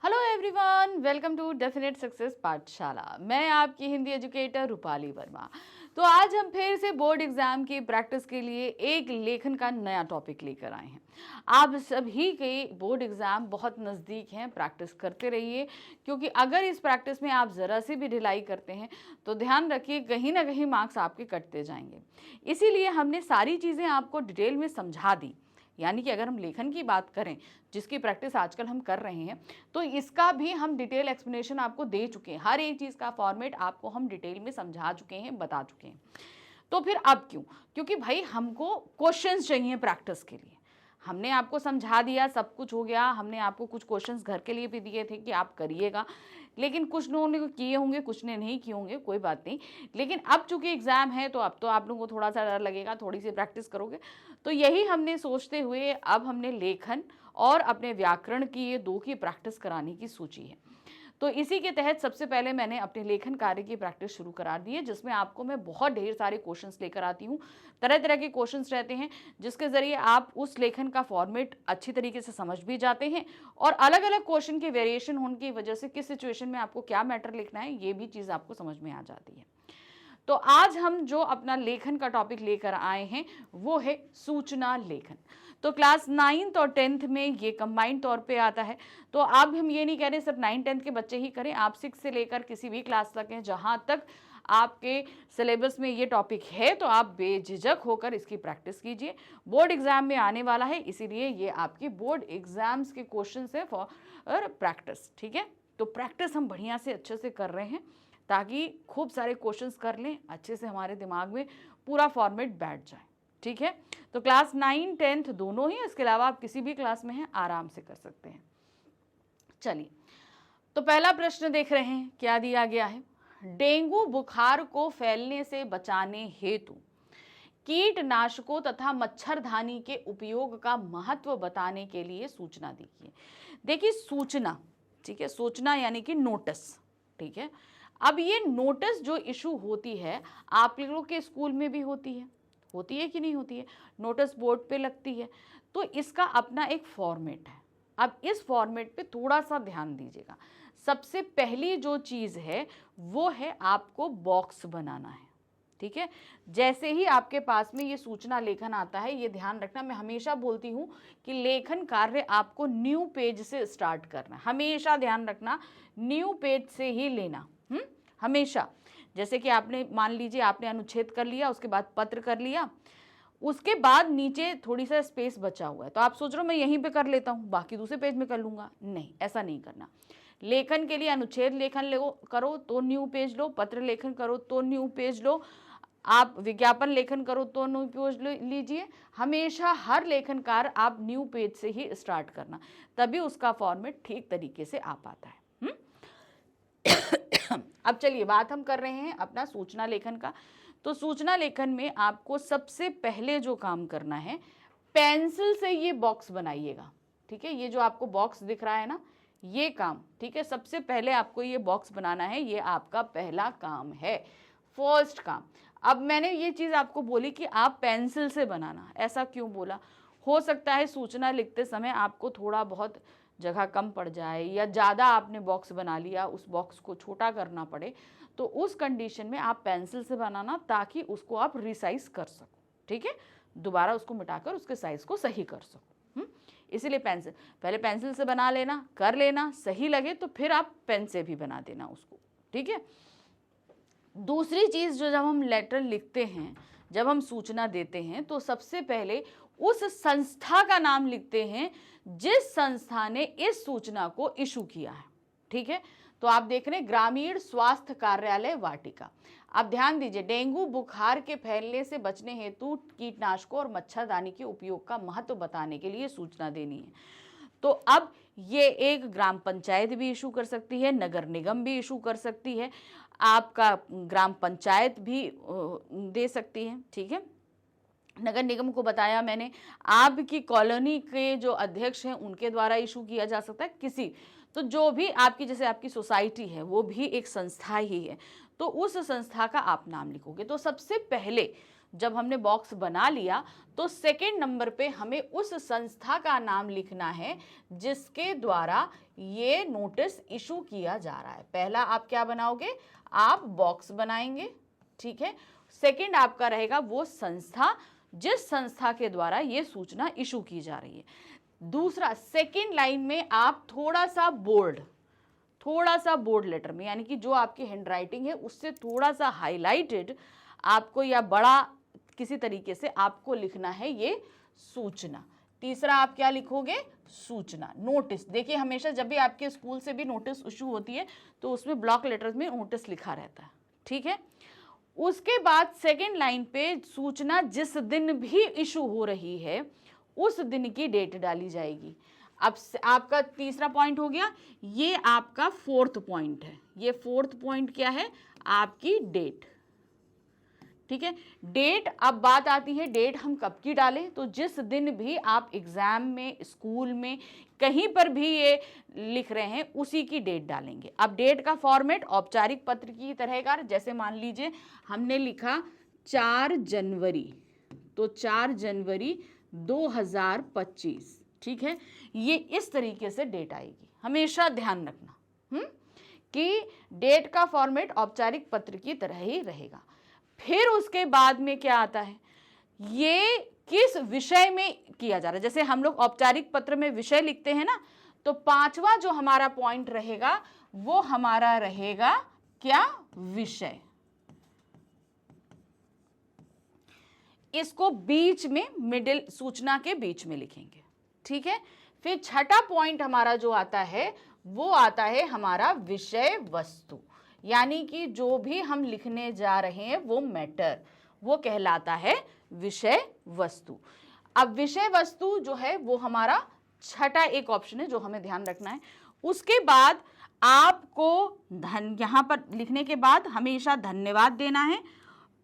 Hello everyone, welcome to definite success Pathshala. मैं आपकी Hindi educator Rupali Verma. तो आज हम फिर से बोर्ड एग्जाम की प्रैक्टिस के लिए एक लेखन का नया टॉपिक लेकर आए हैं। आप सभी के बोर्ड एग्जाम बहुत नज़दीक हैं, प्रैक्टिस करते रहिए, क्योंकि अगर इस प्रैक्टिस में आप ज़रा सी भी ढिलाई करते हैं तो ध्यान रखिए कहीं ना कहीं मार्क्स आपके कटते जाएंगे। इसीलिए हमने सारी चीज़ें आपको डिटेल में समझा दी। यानी कि अगर हम लेखन की बात करें, जिसकी प्रैक्टिस आजकल हम कर रहे हैं, तो इसका भी हम डिटेल एक्सप्लेनेशन आपको दे चुके हैं। हर एक चीज़ का फॉर्मेट आपको हम डिटेल में समझा चुके हैं, बता चुके हैं। तो फिर अब क्यों? क्योंकि भाई हमको क्वेश्चंस चाहिए प्रैक्टिस के लिए। हमने आपको समझा दिया, सब कुछ हो गया, हमने आपको कुछ क्वेश्चंस घर के लिए भी दिए थे कि आप करिएगा, लेकिन कुछ लोगों ने किए होंगे, कुछ ने नहीं किए होंगे, कोई बात नहीं। लेकिन अब चूंकि एग्जाम है तो अब तो आप लोगों को थोड़ा सा डर लगेगा, थोड़ी सी प्रैक्टिस करोगे। तो यही हमने सोचते हुए अब हमने लेखन और अपने व्याकरण की ये दो की प्रैक्टिस कराने की सोची है। तो इसी के तहत सबसे पहले मैंने अपने लेखन कार्य की प्रैक्टिस शुरू करा दी है, जिसमें आपको मैं बहुत ढेर सारे क्वेश्चंस लेकर आती हूँ। तरह तरह के क्वेश्चंस रहते हैं, जिसके ज़रिए आप उस लेखन का फॉर्मेट अच्छी तरीके से समझ भी जाते हैं, और अलग अलग क्वेश्चन के वेरिएशन होने की वजह से किस सिचुएशन में आपको क्या मैटर लिखना है, ये भी चीज़ आपको समझ में आ जाती है। तो आज हम जो अपना लेखन का टॉपिक लेकर आए हैं वो है सूचना लेखन। तो क्लास 9th और 10th में ये कंबाइंड तौर पे आता है। तो अब हम ये नहीं कह रहे सिर्फ 9th-10th के बच्चे ही करें, आप 6 से लेकर किसी भी क्लास तक हैं, जहाँ तक आपके सिलेबस में ये टॉपिक है तो आप बेझिझक होकर इसकी प्रैक्टिस कीजिए। बोर्ड एग्जाम में आने वाला है, इसीलिए ये आपकी बोर्ड एग्जाम्स के क्वेश्चन है फॉर प्रैक्टिस। ठीक है, तो प्रैक्टिस हम बढ़िया से अच्छे से कर रहे हैं ताकि खूब सारे क्वेश्चंस कर लें, अच्छे से हमारे दिमाग में पूरा फॉर्मेट बैठ जाए। ठीक है, तो क्लास 9 10th दोनों ही, इसके अलावा आप किसी भी क्लास में हैं आराम से कर सकते हैं। चलिए, तो पहला प्रश्न देख रहे हैं, क्या दिया गया है। डेंगू बुखार को फैलने से बचाने हेतु कीटनाशकों तथा मच्छरदानी के उपयोग का महत्व बताने के लिए सूचना दीजिए। देखिए सूचना, ठीक है, सूचना यानी कि नोटिस। ठीक है, अब ये नोटिस जो इशू होती है, आप लोगों के स्कूल में भी होती है कि नहीं होती है? नोटिस बोर्ड पे लगती है, तो इसका अपना एक फॉर्मेट है। अब इस फॉर्मेट पे थोड़ा सा ध्यान दीजिएगा। सबसे पहली जो चीज़ है वो है आपको बॉक्स बनाना है। ठीक है, जैसे ही आपके पास में ये सूचना लेखन आता है, ये ध्यान रखना, मैं हमेशा बोलती हूँ कि लेखन कार्य आपको न्यू पेज से स्टार्ट करना है। हमेशा ध्यान रखना, न्यू पेज से ही लेना। हमेशा, जैसे कि आपने मान लीजिए आपने अनुच्छेद कर लिया, उसके बाद पत्र कर लिया, उसके बाद नीचे थोड़ी सा स्पेस बचा हुआ है, तो आप सोच रहे हो मैं यहीं पे कर लेता हूँ, बाकी दूसरे पेज में कर लूँगा। नहीं, ऐसा नहीं करना। लेखन के लिए अनुच्छेद लेखन करो तो न्यू पेज लो, पत्र लेखन करो तो न्यू पेज लो, आप विज्ञापन लेखन करो तो न्यू पेज लीजिए। हमेशा हर लेखन कार्य आप न्यू पेज से ही स्टार्ट करना, तभी उसका फॉर्मेट ठीक तरीके से आ पाता है। अब चलिए, बात हम कर रहे हैं अपना सूचना लेखन का। तो सूचना लेखन में आपको सबसे पहले जो काम करना है, पेंसिल से ये बॉक्स बनाइएगा। ठीक है, ये जो आपको बॉक्स दिख रहा है ना, ये काम, ठीक है, सबसे पहले आपको ये बॉक्स बनाना है, ये आपका पहला काम है, फर्स्ट काम। अब मैंने ये चीज़ आपको बोली कि आप पेंसिल से बनाना, ऐसा क्यों बोला? हो सकता है सूचना लिखते समय आपको थोड़ा बहुत जगह कम पड़ जाए, या ज़्यादा आपने बॉक्स बना लिया, उस बॉक्स को छोटा करना पड़े, तो उस कंडीशन में आप पेंसिल से बनाना, ताकि उसको आप रिसाइज कर सको। ठीक है, दोबारा उसको मिटाकर उसके साइज को सही कर सको। इसीलिए पेंसिल, पहले पेंसिल से बना लेना, कर लेना, सही लगे तो फिर आप पेन से भी बना देना उसको। ठीक है, दूसरी चीज़, जो जब हम लेटर लिखते हैं, जब हम सूचना देते हैं, तो सबसे पहले उस संस्था का नाम लिखते हैं जिस संस्था ने इस सूचना को इशू किया है। ठीक है, तो आप देख रहे हैं ग्रामीण स्वास्थ्य कार्यालय वाटिका। अब ध्यान दीजिए, डेंगू बुखार के फैलने से बचने हेतु कीटनाशकों और मच्छरदानी के उपयोग का महत्व बताने के लिए सूचना देनी है। तो अब ये एक ग्राम पंचायत भी इशू कर सकती है, नगर निगम भी इशू कर सकती है, आपका ग्राम पंचायत भी दे सकती है। ठीक है, नगर निगम को बताया मैंने, आपकी कॉलोनी के जो अध्यक्ष हैं उनके द्वारा इशू किया जा सकता है किसी, तो जो भी आपकी, जैसे आपकी सोसाइटी है वो भी एक संस्था ही है, तो उस संस्था का आप नाम लिखोगे। तो सबसे पहले जब हमने बॉक्स बना लिया तो सेकंड नंबर पे हमें उस संस्था का नाम लिखना है जिसके द्वारा ये नोटिस इशू किया जा रहा है। पहला आप क्या बनाओगे, आप बॉक्स बनाएंगे, ठीक है। सेकंड आपका रहेगा वो संस्था जिस संस्था के द्वारा ये सूचना इशू की जा रही है। दूसरा, सेकंड लाइन में आप थोड़ा सा बोल्ड लेटर में, यानी कि जो आपकी हैंडराइटिंग है उससे थोड़ा सा हाईलाइटेड आपको या बड़ा किसी तरीके से आपको लिखना है ये सूचना। तीसरा आप क्या लिखोगे, सूचना, नोटिस। देखिए हमेशा जब भी आपके स्कूल से भी नोटिस इशू होती है तो उसमें ब्लॉक लेटर्स में नोटिस लिखा रहता है, ठीक है। उसके बाद सेकंड लाइन पे सूचना जिस दिन भी इशू हो रही है उस दिन की डेट डाली जाएगी। अब आपका तीसरा पॉइंट हो गया, ये आपका फोर्थ पॉइंट है। ये फोर्थ पॉइंट क्या है, आपकी डेट, ठीक है। डेट, अब बात आती है डेट हम कब की डालें, तो जिस दिन भी आप एग्जाम में, स्कूल में, कहीं पर भी ये लिख रहे हैं उसी की डेट डालेंगे। अब डेट का फॉर्मेट औपचारिक पत्र की तरह का, जैसे मान लीजिए हमने लिखा 4 जनवरी, तो 4 जनवरी 2025, ठीक है। ये इस तरीके से डेट आएगी, हमेशा ध्यान रखना कि डेट का फॉर्मेट औपचारिक पत्र की तरह ही रहेगा। फिर उसके बाद में क्या आता है, ये किस विषय में किया जा रहा है। जैसे हम लोग औपचारिक पत्र में विषय लिखते हैं ना, तो पांचवा जो हमारा पॉइंट रहेगा वो हमारा रहेगा क्या, विषय। इसको बीच में, मिडिल, सूचना के बीच में लिखेंगे, ठीक है। फिर छठा पॉइंट हमारा जो आता है वो आता है हमारा विषय वस्तु, यानी कि जो भी हम लिखने जा रहे हैं वो मैटर, वो कहलाता है विषय वस्तु। अब विषय वस्तु जो है वो हमारा छठा एक ऑप्शन है जो हमें ध्यान रखना है। उसके बाद आपको यहाँ पर लिखने के बाद हमेशा धन्यवाद देना है।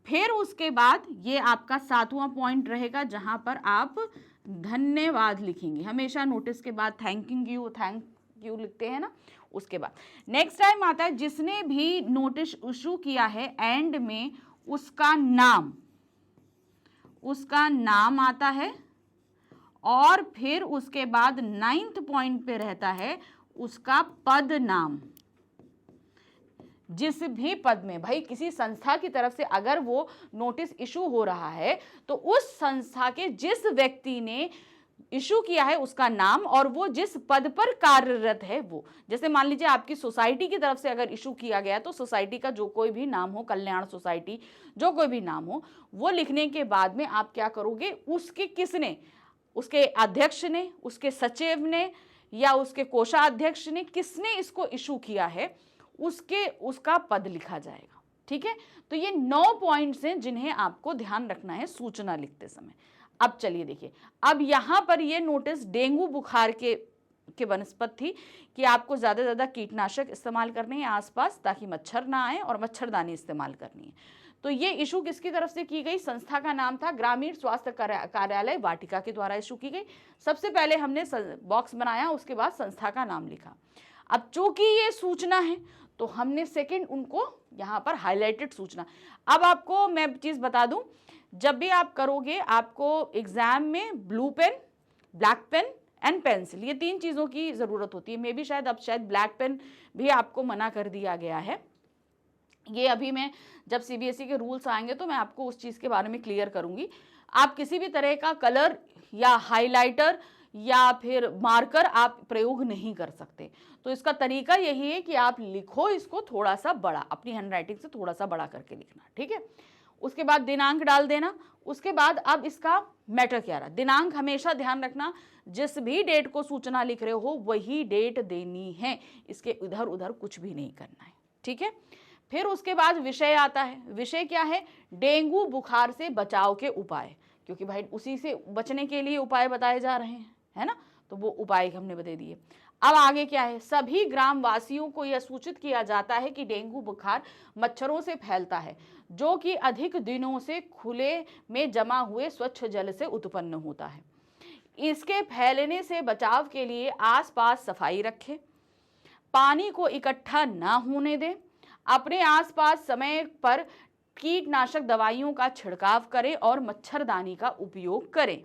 फिर उसके बाद ये आपका सातवां पॉइंट रहेगा जहां पर आप धन्यवाद लिखेंगे। हमेशा नोटिस के बाद थैंक यू लिखते हैं ना। उसके बाद नेक्स्ट टाइम आता है जिसने भी नोटिस इशू किया है, एंड में उसका नाम आता है, और फिर उसके बाद 9th पॉइंट पे रहता है उसका पद नाम। जिस भी पद में, भाई किसी संस्था की तरफ से अगर वो नोटिस इशू हो रहा है तो उस संस्था के जिस व्यक्ति ने इशू किया है उसका नाम, और वो जिस पद पर कार्यरत है वो। जैसे मान लीजिए आपकी सोसाइटी की तरफ से अगर इशू किया गया तो सोसाइटी का जो कोई भी नाम हो, कल्याण सोसाइटी, जो कोई भी नाम हो, वो लिखने के बाद में आप क्या करोगे, उसके किसने, उसके अध्यक्ष ने, उसके सचिव ने, या उसके कोषाध्यक्ष ने, किसने इसको इशू किया है उसका पद लिखा जाएगा, ठीक है। तो ये 9 पॉइंट्स हैं जिन्हें आपको ध्यान रखना है सूचना लिखते समय। अब चलिए देखिए, अब यहाँ पर ये नोटिस डेंगू बुखार के बनस्पत थी कि आपको ज़्यादा से ज़्यादा कीटनाशक इस्तेमाल करने हैं आसपास ताकि मच्छर ना आए, और मच्छरदानी इस्तेमाल करनी है। तो ये इशू किसकी तरफ से की गई, संस्था का नाम था ग्रामीण स्वास्थ्य कार्यालय वाटिका के द्वारा इशू की गई। सबसे पहले हमने बॉक्स बनाया, उसके बाद संस्था का नाम लिखा। अब चूंकि ये सूचना है तो हमने सेकंड उनको यहाँ पर हाईलाइटेड सूचना। अब आपको मैं चीज़ बता दूं, जब भी आप करोगे आपको एग्जाम में blue pen, black pen and pencil, ये 3 चीज़ों की ज़रूरत होती है। मे भी शायद अब ब्लैक पेन भी आपको मना कर दिया गया है। ये अभी मैं जब सीबीएसई के रूल्स आएंगे तो मैं आपको उस चीज़ के बारे में क्लियर करूँगी। आप किसी भी तरह का कलर या हाइलाइटर या फिर मार्कर आप प्रयोग नहीं कर सकते। तो इसका तरीका यही है कि आप लिखो इसको थोड़ा सा बड़ा, अपनी हैंडराइटिंग से थोड़ा सा बड़ा करके लिखना, ठीक है। उसके बाद दिनांक डाल देना। उसके बाद अब इसका मैटर क्या रहा, दिनांक हमेशा ध्यान रखना, जिस भी डेट को सूचना लिख रहे हो वही डेट देनी है, इसके इधर उधर कुछ भी नहीं करना है, ठीक है। फिर उसके बाद विषय आता है। विषय क्या है, डेंगू बुखार से बचाव के उपाय, क्योंकि भाई उसी से बचने के लिए उपाय बताए जा रहे हैं, है ना, तो वो उपाय हमने बता दिए। अब आगे क्या है, सभी ग्राम वासियों को यह सूचित किया जाता है कि डेंगू बुखार मच्छरों से फैलता है जो कि अधिक दिनों से खुले में जमा हुए स्वच्छ जल से उत्पन्न होता है। इसके फैलने से बचाव के लिए आसपास सफाई रखें, पानी को इकट्ठा ना होने दें, अपने आसपास समय पर कीटनाशक दवाइयों का छिड़काव करें और मच्छरदानी का उपयोग करें।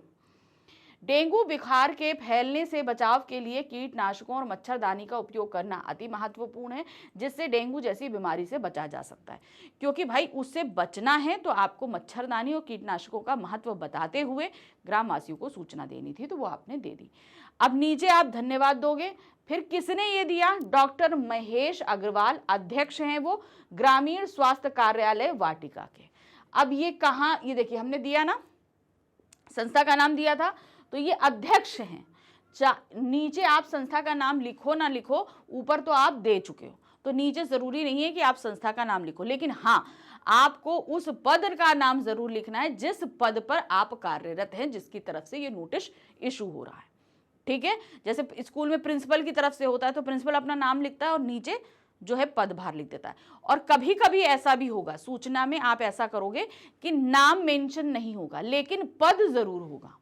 डेंगू बुखार के फैलने से बचाव के लिए कीटनाशकों और मच्छरदानी का उपयोग करना अति महत्वपूर्ण है, जिससे डेंगू जैसी बीमारी से बचा जा सकता है। क्योंकि भाई उससे बचना है तो आपको मच्छरदानी और कीटनाशकों का महत्व बताते हुए ग्रामवासियों को सूचना देनी थी, तो वो आपने दे दी। अब नीचे आप धन्यवाद दोगे। फिर किसने ये दिया? डॉक्टर महेश अग्रवाल, अध्यक्ष हैं वो, ग्रामीण स्वास्थ्य कार्यालय वाटिका के। अब ये कहाँ, ये देखिए हमने दिया ना, संस्था का नाम दिया था, तो ये अध्यक्ष हैं। नीचे आप संस्था का नाम लिखो ना लिखो, ऊपर तो आप दे चुके हो, तो नीचे जरूरी नहीं है कि आप संस्था का नाम लिखो, लेकिन हाँ आपको उस पद का नाम जरूर लिखना है जिस पद पर आप कार्यरत हैं, जिसकी तरफ से ये नोटिस इशू हो रहा है। ठीक है, जैसे स्कूल में प्रिंसिपल की तरफ से होता है तो प्रिंसिपल अपना नाम लिखता है और नीचे जो है पदभार लिख देता है। और कभी कभी ऐसा भी होगा, सूचना में आप ऐसा करोगे कि नाम मेंशन नहीं होगा लेकिन पद जरूर होगा।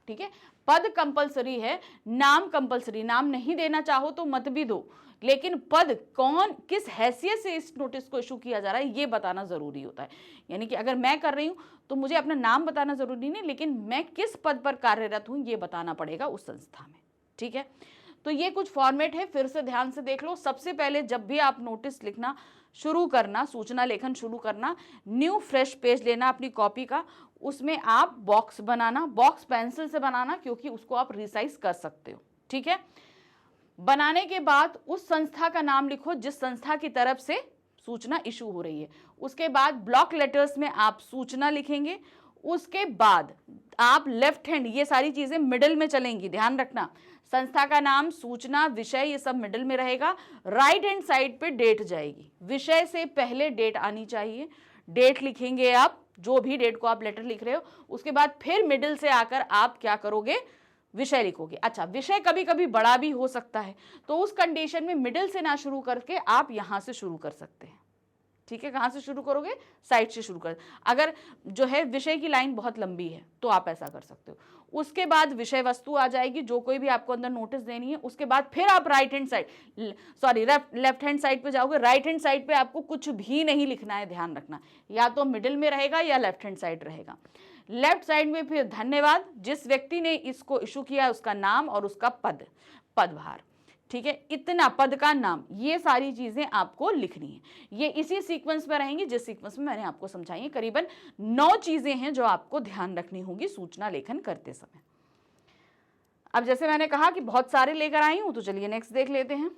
ठीक है, पद कंपलसरी है, नाम कंपलसरी, नाम नहीं देना चाहो तो मत भी दो, लेकिन पद कौन किस हैसियत से इस नोटिस को इशू किया जा रहा है ये बताना जरूरी होता है। यानी कि अगर मैं कर रही हूं तो मुझे अपना नाम बताना जरूरी नहीं, लेकिन मैं किस पद पर कार्यरत हूं ये बताना पड़ेगा उस संस्था में। ठीक है, तो ये कुछ फॉर्मेट है, फिर से ध्यान से देख लो। सबसे पहले जब भी आप नोटिस लिखना शुरू करना, सूचना लेखन शुरू करना, न्यू फ्रेश पेज लेना अपनी कॉपी का, उसमें आप बॉक्स बनाना, बॉक्स पेंसिल से बनाना क्योंकि उसको आप रिसाइज कर सकते हो। ठीक है, बनाने के बाद उस संस्था का नाम लिखो जिस संस्था की तरफ से सूचना इशू हो रही है। उसके बाद ब्लॉक लेटर्स में आप सूचना लिखेंगे। उसके बाद आप लेफ्ट हैंड, ये सारी चीजें मिडिल में चलेंगी, ध्यान रखना, संस्था का नाम, सूचना, विषय, ये सब मिडिल में रहेगा। राइट हैंड साइड पे डेट जाएगी, विषय से पहले डेट आनी चाहिए, डेट लिखेंगे आप, जो भी डेट को आप लेटर लिख रहे हो। उसके बाद फिर मिडिल से आकर आप क्या करोगे? विषय लिखोगे। अच्छा, विषय कभी कभी बड़ा भी हो सकता है, तो उस कंडीशन में मिडिल से ना शुरू करके आप यहां से शुरू कर सकते हैं। ठीक है, कहां से शुरू करोगे? साइड से शुरू कर। अगर जो है विषय की लाइन बहुत लंबी है तो आप ऐसा कर सकते हो। उसके बाद विषय वस्तु आ जाएगी, जो कोई भी आपको अंदर नोटिस देनी है। उसके बाद फिर आप right hand side, sorry left hand side पे जाओगे। राइट हैंड साइड पे आपको कुछ भी नहीं लिखना है, ध्यान रखना, या तो मिडिल में रहेगा या लेफ्ट हैंड साइड रहेगा। लेफ्ट साइड में फिर धन्यवाद, जिस व्यक्ति ने इसको इशू किया है उसका नाम और उसका पदभार। ठीक है, इतना पद का नाम, ये सारी चीजें आपको लिखनी है। ये इसी सीक्वेंस में रहेंगी जिस सीक्वेंस में मैंने आपको समझाई है। करीबन 9 चीजें हैं जो आपको ध्यान रखनी होगी सूचना लेखन करते समय। अब जैसे मैंने कहा कि बहुत सारे लेकर आई हूं, तो चलिए नेक्स्ट देख लेते हैं।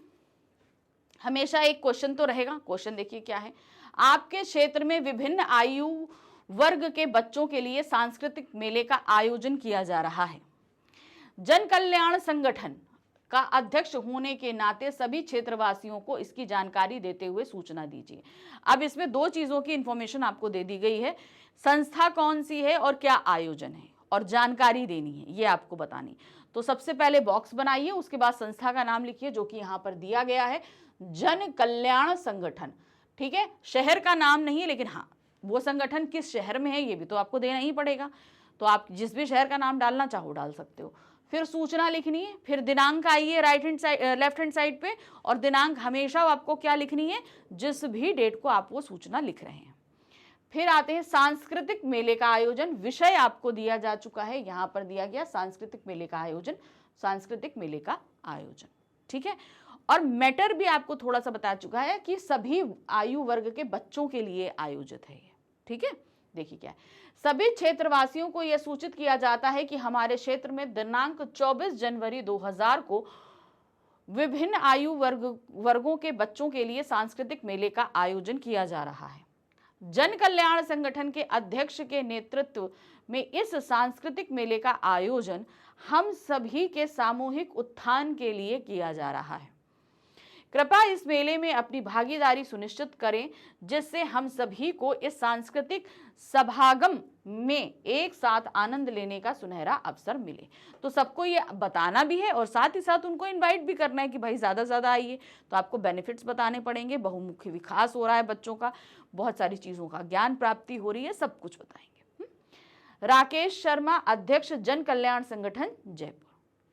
हमेशा एक क्वेश्चन तो रहेगा। क्वेश्चन देखिए क्या है, आपके क्षेत्र में विभिन्न आयु वर्ग के बच्चों के लिए सांस्कृतिक मेले का आयोजन किया जा रहा है। जन कल्याण संगठन का अध्यक्ष होने के नाते सभी क्षेत्रवासियों को इसकी जानकारी देते हुए सूचना दीजिए। अब इसमें 2 चीजों की इंफॉर्मेशन आपको दे दी गई है, संस्था कौन सी है और क्या आयोजन है, और जानकारी देनी है, ये आपको बतानी। तो सबसे पहले बॉक्स बनाइए, उसके बाद संस्था का नाम लिखिए जो कि यहाँ पर दिया गया है, जन कल्याण संगठन। ठीक है, शहर का नाम नहीं है, लेकिन हाँ वो संगठन किस शहर में है ये भी तो आपको देना ही पड़ेगा। तो आप जिस भी शहर का नाम डालना चाहो डाल सकते हो। फिर सूचना लिखनी है, फिर दिनांक आइए right hand side, left hand side पे, और दिनांक हमेशा आपको क्या लिखनी है, जिस भी डेट को आप वो सूचना लिख रहे हैं। फिर आते हैं सांस्कृतिक मेले का आयोजन। विषय आपको दिया जा चुका है, यहां पर दिया गया सांस्कृतिक मेले का आयोजन, सांस्कृतिक मेले का आयोजन। ठीक है, और मैटर भी आपको थोड़ा सा बता चुका है कि सभी आयु वर्ग के बच्चों के लिए आयोजित है ये। ठीक है, देखिए क्या है, सभी क्षेत्रवासियों को यह सूचित किया जाता है कि हमारे क्षेत्र में दिनांक 24 जनवरी 2000 को विभिन्न आयु वर्गों के बच्चों के लिए सांस्कृतिक मेले का आयोजन किया जा रहा है। जन कल्याण संगठन के अध्यक्ष के नेतृत्व में इस सांस्कृतिक मेले का आयोजन हम सभी के सामूहिक उत्थान के लिए किया जा रहा है। कृपया इस मेले में अपनी भागीदारी सुनिश्चित करें, जिससे हम सभी को इस सांस्कृतिक सभागम में एक साथ आनंद लेने का सुनहरा अवसर मिले। तो सबको ये बताना भी है और साथ ही साथ उनको इनवाइट भी करना है कि भाई ज़्यादा से ज़्यादा आइए। तो आपको बेनिफिट्स बताने पड़ेंगे, बहुमुखी विकास हो रहा है बच्चों का, बहुत सारी चीज़ों का ज्ञान प्राप्ति हो रही है, सब कुछ बताएंगे। राकेश शर्मा, अध्यक्ष जन कल्याण संगठन जयपुर।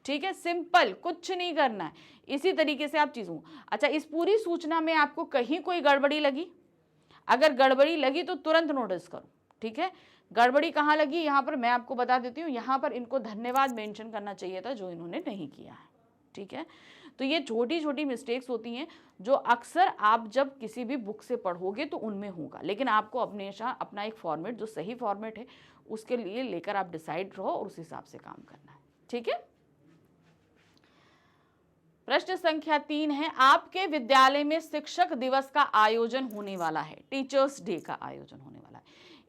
ठीक है, सिंपल, कुछ नहीं करना है, इसी तरीके से आप चीजों। अच्छा, इस पूरी सूचना में आपको कहीं कोई गड़बड़ी लगी? अगर गड़बड़ी लगी तो तुरंत नोटिस करो, ठीक है। गड़बड़ी कहाँ लगी यहाँ पर मैं आपको बता देती हूँ, यहाँ पर इनको धन्यवाद मेंशन करना चाहिए था जो इन्होंने नहीं किया है, ठीक है। तो ये छोटी छोटी मिस्टेक्स होती हैं जो अक्सर आप जब किसी भी बुक से पढ़ोगे तो उनमें होगा, लेकिन आपको हमेशा अपना एक फॉर्मेट जो सही फॉर्मेट है उसके लिए लेकर आप डिसाइड रहो और उस हिसाब से काम करना है, ठीक है। प्रश्न संख्या 3 है, आपके विद्यालय में शिक्षक दिवस का आयोजन होने वाला है, टीचर्स डे का आयोजन होने वाला है।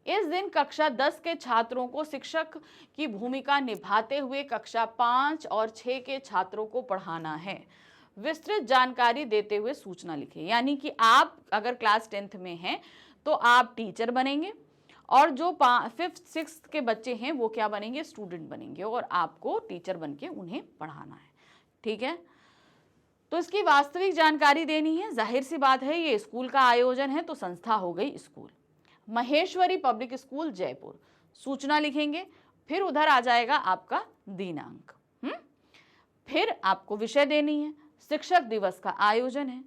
इस दिन कक्षा 10 के छात्रों को शिक्षक की भूमिका निभाते हुए कक्षा 5 और 6 के छात्रों को पढ़ाना है। विस्तृत जानकारी देते हुए सूचना लिखें। यानी कि आप अगर क्लास 10th में हैं तो आप टीचर बनेंगे और जो 5th 6th के बच्चे हैं वो क्या बनेंगे, स्टूडेंट बनेंगे और आपको टीचर बन के उन्हें पढ़ाना है, ठीक है। तो इसकी वास्तविक जानकारी देनी है। जाहिर सी बात है ये स्कूल का आयोजन है तो संस्था हो गई school, Maheshwari public school Jaipur. सूचना लिखेंगे, फिर उधर आ जाएगा आपका दिनांक, फिर आपको विषय देनी है, शिक्षक दिवस का आयोजन है।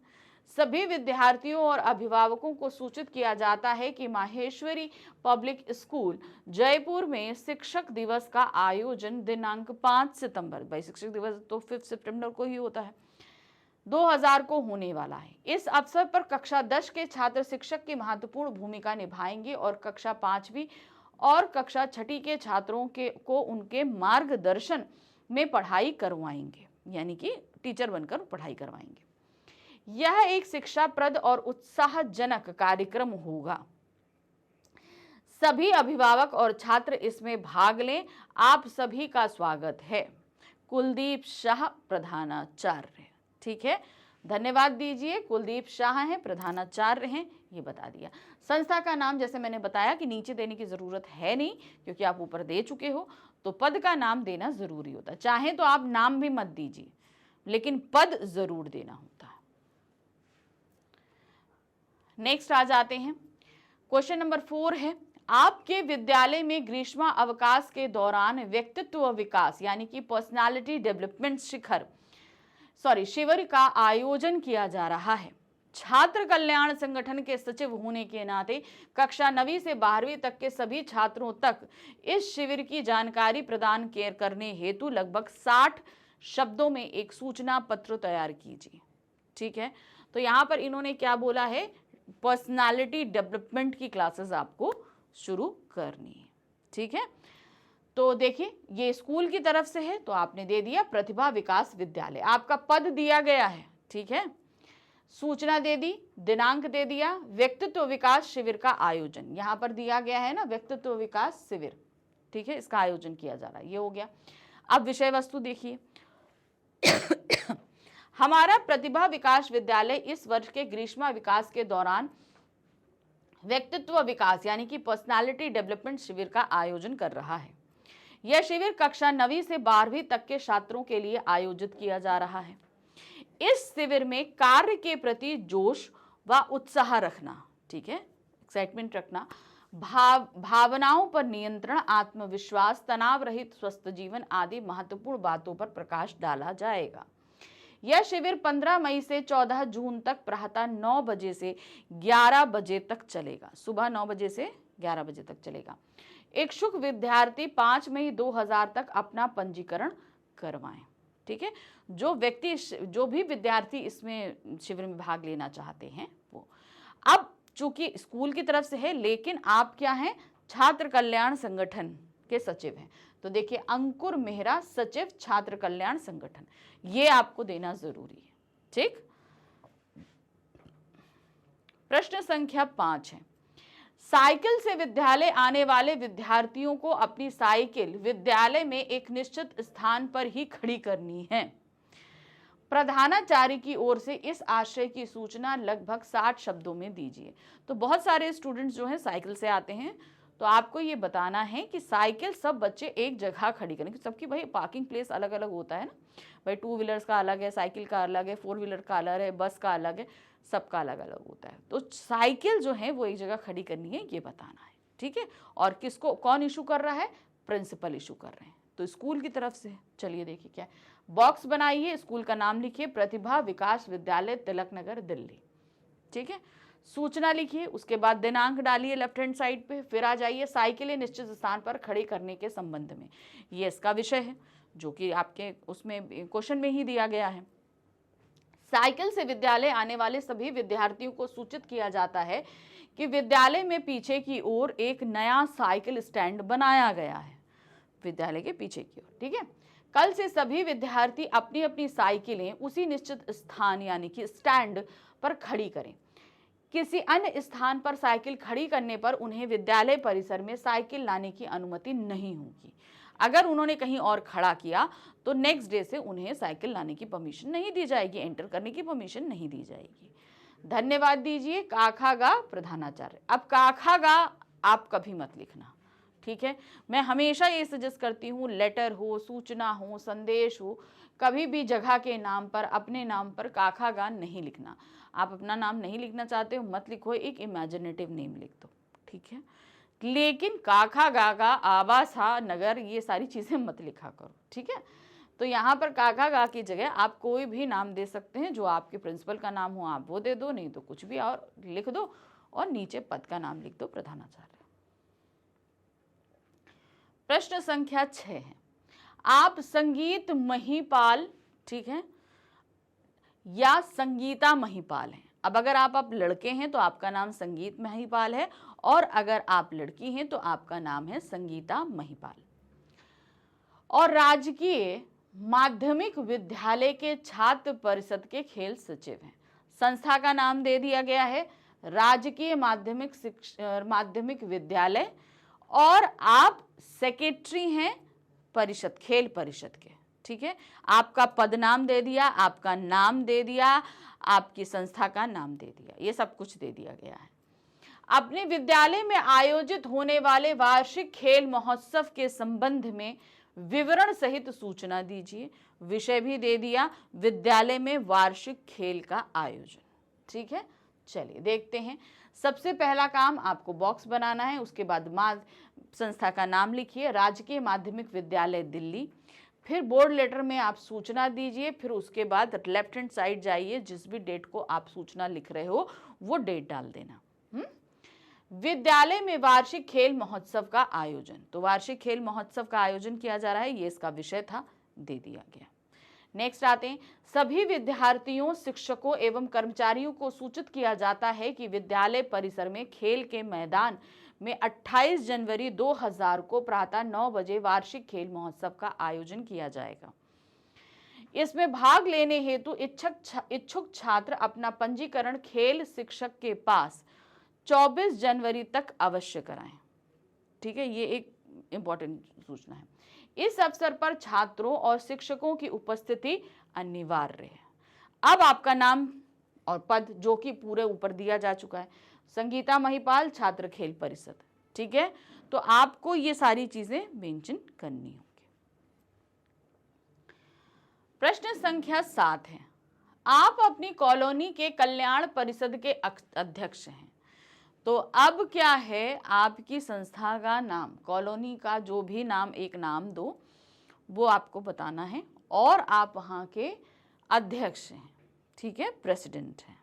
सभी विद्यार्थियों और अभिभावकों को सूचित किया जाता है कि माहेश्वरी पब्लिक स्कूल जयपुर में शिक्षक दिवस का आयोजन दिनांक 5 सितंबर, भाई शिक्षक दिवस तो 5 सितंबर को ही होता है, 2000 को होने वाला है। इस अवसर पर कक्षा 10 के छात्र शिक्षक की महत्वपूर्ण भूमिका निभाएंगे और कक्षा 5वीं और कक्षा 6ठी के छात्रों को उनके मार्गदर्शन में पढ़ाई करवाएंगे, यानी कि टीचर बनकर पढ़ाई करवाएंगे। यह एक शिक्षाप्रद और उत्साहजनक कार्यक्रम होगा। सभी अभिभावक और छात्र इसमें भाग लें। आप सभी का स्वागत है। कुलदीप शाह प्रधानाचार्य, ठीक है, धन्यवाद दीजिए। कुलदीप शाह हैं, प्रधानाचार्य हैं, ये बता दिया। संस्था का नाम जैसे मैंने बताया कि नीचे देने की जरूरत है नहीं क्योंकि आप ऊपर दे चुके हो, तो पद का नाम देना जरूरी होता है। चाहे तो आप नाम भी मत दीजिए लेकिन पद जरूर देना होता है। नेक्स्ट आ जाते हैं, क्वेश्चन नंबर 4 है, आपके विद्यालय में ग्रीष्मा अवकाश के दौरान व्यक्तित्व विकास यानी कि पर्सनालिटी डेवलपमेंट शिविर का आयोजन किया जा रहा है। छात्र कल्याण संगठन के सचिव होने के नाते कक्षा 9वीं से 12वीं तक के सभी छात्रों तक इस शिविर की जानकारी प्रदान करने हेतु लगभग 60 शब्दों में एक सूचना पत्र तैयार कीजिए, ठीक है। तो यहां पर इन्होंने क्या बोला है, पर्सनालिटी डेवलपमेंट की क्लासेस आपको शुरू करनी है, ठीक है। तो देखिए ये स्कूल की तरफ से है तो आपने दे दिया प्रतिभा विकास विद्यालय, आपका पद दिया गया है, ठीक है, सूचना दे दी, दिनांक दे दिया, व्यक्तित्व विकास शिविर का आयोजन यहां पर दिया गया है ना, व्यक्तित्व विकास शिविर, ठीक है, इसका आयोजन किया जा रहा है, ये हो गया। अब विषय वस्तु देखिए हमारा प्रतिभा विकास विद्यालय इस वर्ष के ग्रीष्मा विकास के दौरान व्यक्तित्व विकास यानी कि पर्सनालिटी डेवलपमेंट शिविर का आयोजन कर रहा है। यह शिविर कक्षा 9वीं से 12वीं तक के छात्रों के लिए आयोजित किया जा रहा है। इस शिविर में कार्य के प्रति जोश व उत्साह रखना, ठीक है, एक्साइटमेंट रखना, भावनाओं पर नियंत्रण, आत्मविश्वास, तनाव रहित स्वस्थ जीवन आदि महत्वपूर्ण बातों पर प्रकाश डाला जाएगा। यह शिविर 15 मई से 14 जून तक प्रातः 9 बजे से 11 बजे तक चलेगा, सुबह 9 बजे से 11 बजे तक चलेगा। इच्छुक विद्यार्थी 5 मई 2000 तक अपना पंजीकरण करवाएं, ठीक है। जो भी विद्यार्थी इसमें शिविर में भाग लेना चाहते हैं वो, अब चूंकि स्कूल की तरफ से है लेकिन आप क्या हैं, छात्र कल्याण संगठन के सचिव हैं, तो देखिए अंकुर मेहरा सचिव छात्र कल्याण संगठन, ये आपको देना जरूरी है, ठीक। प्रश्न संख्या 5 है, साइकिल से विद्यालय आने वाले विद्यार्थियों को अपनी साइकिल विद्यालय में एक निश्चित स्थान पर ही खड़ी करनी है। प्रधानाचार्य की ओर से इस आशय की सूचना लगभग 60 शब्दों में दीजिए। तो बहुत सारे स्टूडेंट्स जो हैं साइकिल से आते हैं, तो आपको ये बताना है कि साइकिल सब बच्चे एक जगह खड़ी करें, सबकी भाई पार्किंग प्लेस अलग अलग होता है ना भाई, 2 व्हीलर्स का अलग है, साइकिल का अलग है, 4 व्हीलर का अलग है, बस का अलग है, सबका अलग अलग होता है। तो साइकिल जो है वो एक जगह खड़ी करनी है, ये बताना है, ठीक है। और किसको कौन इशू कर रहा है, प्रिंसिपल इशू कर रहे हैं, तो स्कूल की तरफ से। चलिए देखिए क्या है, बॉक्स बनाइए, स्कूल का नाम लिखिए, प्रतिभा विकास विद्यालय तिलक नगर दिल्ली, ठीक है। सूचना लिखिए, उसके बाद दिनांक डालिए लेफ्ट हैंड साइड पे, फिर आ जाइए साइकिलें निश्चित स्थान पर खड़े करने के संबंध में। ये इसका विषय है जो कि आपके उसमें क्वेश्चन में ही दिया गया है। साइकिल से विद्यालय आने वाले सभी विद्यार्थियों को सूचित किया जाता है कि विद्यालय में पीछे की ओर एक नया साइकिल स्टैंड बनाया गया है, विद्यालय के पीछे की ओर। ठीक है, कल से सभी विद्यार्थी अपनी अपनी साइकिलें उसी निश्चित स्थान यानी कि स्टैंड पर खड़ी करें। किसी अन्य स्थान पर साइकिल खड़ी करने पर उन्हें विद्यालय परिसर में साइकिल लाने की अनुमति नहीं होगी। अगर उन्होंने कहीं और खड़ा किया तो नेक्स्ट डे से उन्हें साइकिल लाने की परमिशन नहीं दी जाएगी, एंटर करने की परमिशन नहीं दी जाएगी। धन्यवाद दीजिए। काखागा प्रधानाचार्य। अब काखागा आप कभी मत लिखना, ठीक है। मैं हमेशा ये सजेस्ट करती हूँ, लेटर हो, सूचना हो, संदेश हो, कभी भी जगह के नाम पर, अपने नाम पर काखागा नहीं लिखना। आप अपना नाम नहीं लिखना चाहते हो मत लिखो, एक इमेजिनेटिव नेम लिख दो, ठीक है। लेकिन काखा गागा आवासा नगर ये सारी चीज़ें मत लिखा करो, ठीक है। तो यहाँ पर काका गा की जगह आप कोई भी नाम दे सकते हैं, जो आपके प्रिंसिपल का नाम हो आप वो दे दो, नहीं तो कुछ भी और लिख दो और नीचे पद का नाम लिख दो, प्रधानाचार्य। प्रश्न संख्या 6 है, आप संगीत महिपाल, ठीक है, या संगीता महिपाल हैं। अब अगर आप लड़के हैं तो आपका नाम संगीत महिपाल है, और अगर आप लड़की हैं तो आपका नाम है संगीता महिपाल। और राजकीय माध्यमिक विद्यालय के छात्र परिषद के खेल सचिव हैं। संस्था का नाम दे दिया गया है राजकीय माध्यमिक विद्यालय, और आप सेक्रेटरी हैं परिषद, खेल परिषद के, ठीक है। आपका पद नाम दे दिया, आपका नाम दे दिया, आपकी संस्था का नाम दे दिया, ये सब कुछ दे दिया गया है। अपने विद्यालय में आयोजित होने वाले वार्षिक खेल महोत्सव के संबंध में विवरण सहित सूचना दीजिए। विषय भी दे दिया, विद्यालय में वार्षिक खेल का आयोजन, ठीक है। चलिए देखते हैं। सबसे पहला काम आपको बॉक्स बनाना है, उसके बाद संस्था का नाम लिखिए, राजकीय माध्यमिक विद्यालय दिल्ली। फिर बोर्ड लेटर में आप सूचना दीजिए, फिर उसके बाद लेफ्ट हैंड साइड जाइए, जिस भी डेट को आप सूचना लिख रहे हो वो डेट डाल देना। विद्यालय में वार्षिक खेल महोत्सव का आयोजन, तो वार्षिक खेल महोत्सव का आयोजन किया जा रहा है, ये इसका विषय था, दे दिया गया। नेक्स्ट आते हैं, सभी विद्यार्थियों, शिक्षकों एवं कर्मचारियों को सूचित किया जाता है कि विद्यालय परिसर में खेल के मैदान में 28 जनवरी 2000 को प्रातः 9 बजे वार्षिक खेल महोत्सव का आयोजन किया जाएगा। इसमें भाग लेने हेतु इच्छुक छात्र अपना पंजीकरण खेल शिक्षक के पास 24 जनवरी तक अवश्य कराएं, ठीक है। ये एक इंपॉर्टेंट सूचना है। इस अवसर पर छात्रों और शिक्षकों की उपस्थिति अनिवार्य है। अब आपका नाम और पद जो कि पूरे ऊपर दिया जा चुका है, संगीता महिपाल, छात्र खेल परिषद, ठीक है। तो आपको ये सारी चीजें मेंशन करनी होगी। प्रश्न संख्या 7 है, आप अपनी कॉलोनी के कल्याण परिषद के अध्यक्ष हैं। तो अब क्या है, आपकी संस्था का नाम, कॉलोनी का जो भी नाम, एक नाम दो, वो आपको बताना है, और आप वहाँ के अध्यक्ष हैं, ठीक है, प्रेसिडेंट हैं।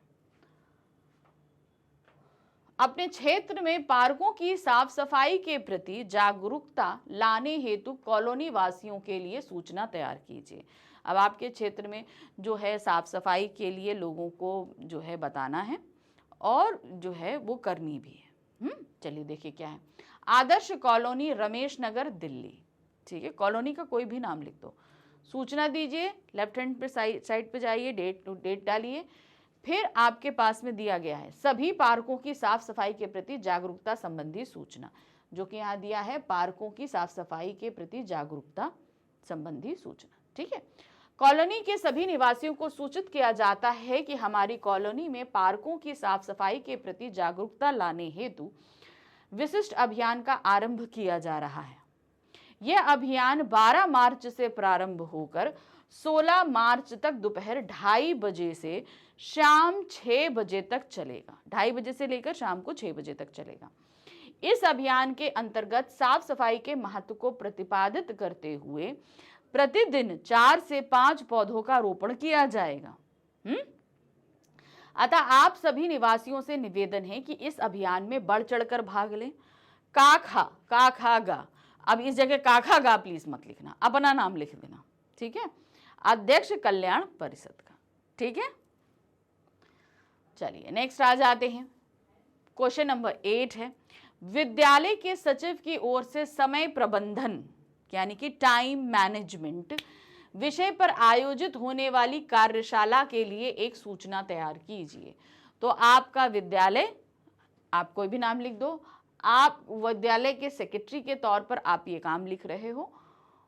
अपने क्षेत्र में पार्कों की साफ सफाई के प्रति जागरूकता लाने हेतु कॉलोनी वासियों के लिए सूचना तैयार कीजिए। अब आपके क्षेत्र में जो है साफ सफाई के लिए लोगों को जो है बताना है, और जो है वो करनी भी है। चलिए देखिए क्या है। आदर्श कॉलोनी, रमेश नगर, दिल्ली, ठीक है। कॉलोनी का कोई भी नाम लिख दो, सूचना दीजिए, लेफ्ट हैंड पे साइड पे जाइए, डेट डालिए। फिर आपके पास में दिया गया है सभी पार्कों की साफ सफाई के प्रति जागरूकता संबंधी सूचना, जो कि यहाँ दिया है पार्कों की साफ सफाई के प्रति जागरूकता संबंधी सूचना, ठीक है। कॉलोनी के सभी निवासियों को सूचित किया जाता है कि हमारी कॉलोनी में पार्कों की साफ सफाई के प्रति जागरूकता लाने हेतु विशिष्ट अभियान का आरंभ किया जा रहा है। यह अभियान 12 मार्च से प्रारंभ होकर 16 मार्च तक दोपहर 2:30 बजे से शाम 6 बजे तक चलेगा। 2:30 बजे से लेकर शाम को 6 बजे तक चलेगा। इस अभियान के अंतर्गत साफ सफाई के महत्व को प्रतिपादित करते हुए प्रतिदिन 4 से 5 पौधों का रोपण किया जाएगा। अतः आप सभी निवासियों से निवेदन है कि इस अभियान में बढ़ चढ़कर भाग लें। का खा गा, अब इस जगह का खा गा प्लीज मत लिखना, अपना नाम लिख देना, ठीक है, अध्यक्ष कल्याण परिषद का, ठीक है। चलिए नेक्स्ट आ जाते हैं। क्वेश्चन नंबर 8 है, विद्यालय के सचिव की ओर से समय प्रबंधन यानी कि टाइम मैनेजमेंट विषय पर आयोजित होने वाली कार्यशाला के लिए एक सूचना तैयार कीजिए। तो आपका विद्यालय, आप कोई भी नाम लिख दो, आप विद्यालय के सेक्रेटरी के तौर पर आप ये काम लिख रहे हो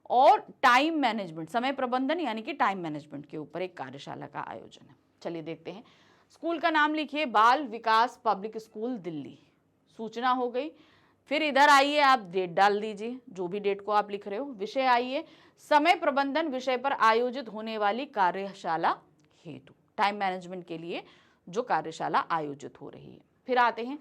और टाइम मैनेजमेंट, समय प्रबंधन यानी कि टाइम मैनेजमेंट के ऊपर एक कार्यशाला का आयोजन है। चलिए देखते हैं। स्कूल का नाम लिखिए बाल विकास पब्लिक स्कूल दिल्ली, सूचना हो गई। फिर इधर आइए, आप डेट डाल दीजिए, जो भी डेट को आप लिख रहे हो। विषय आइए समय प्रबंधन विषय पर आयोजित होने वाली कार्यशाला हेतु, टाइम मैनेजमेंट के लिए जो कार्यशाला आयोजित हो रही है। फिर आते हैं,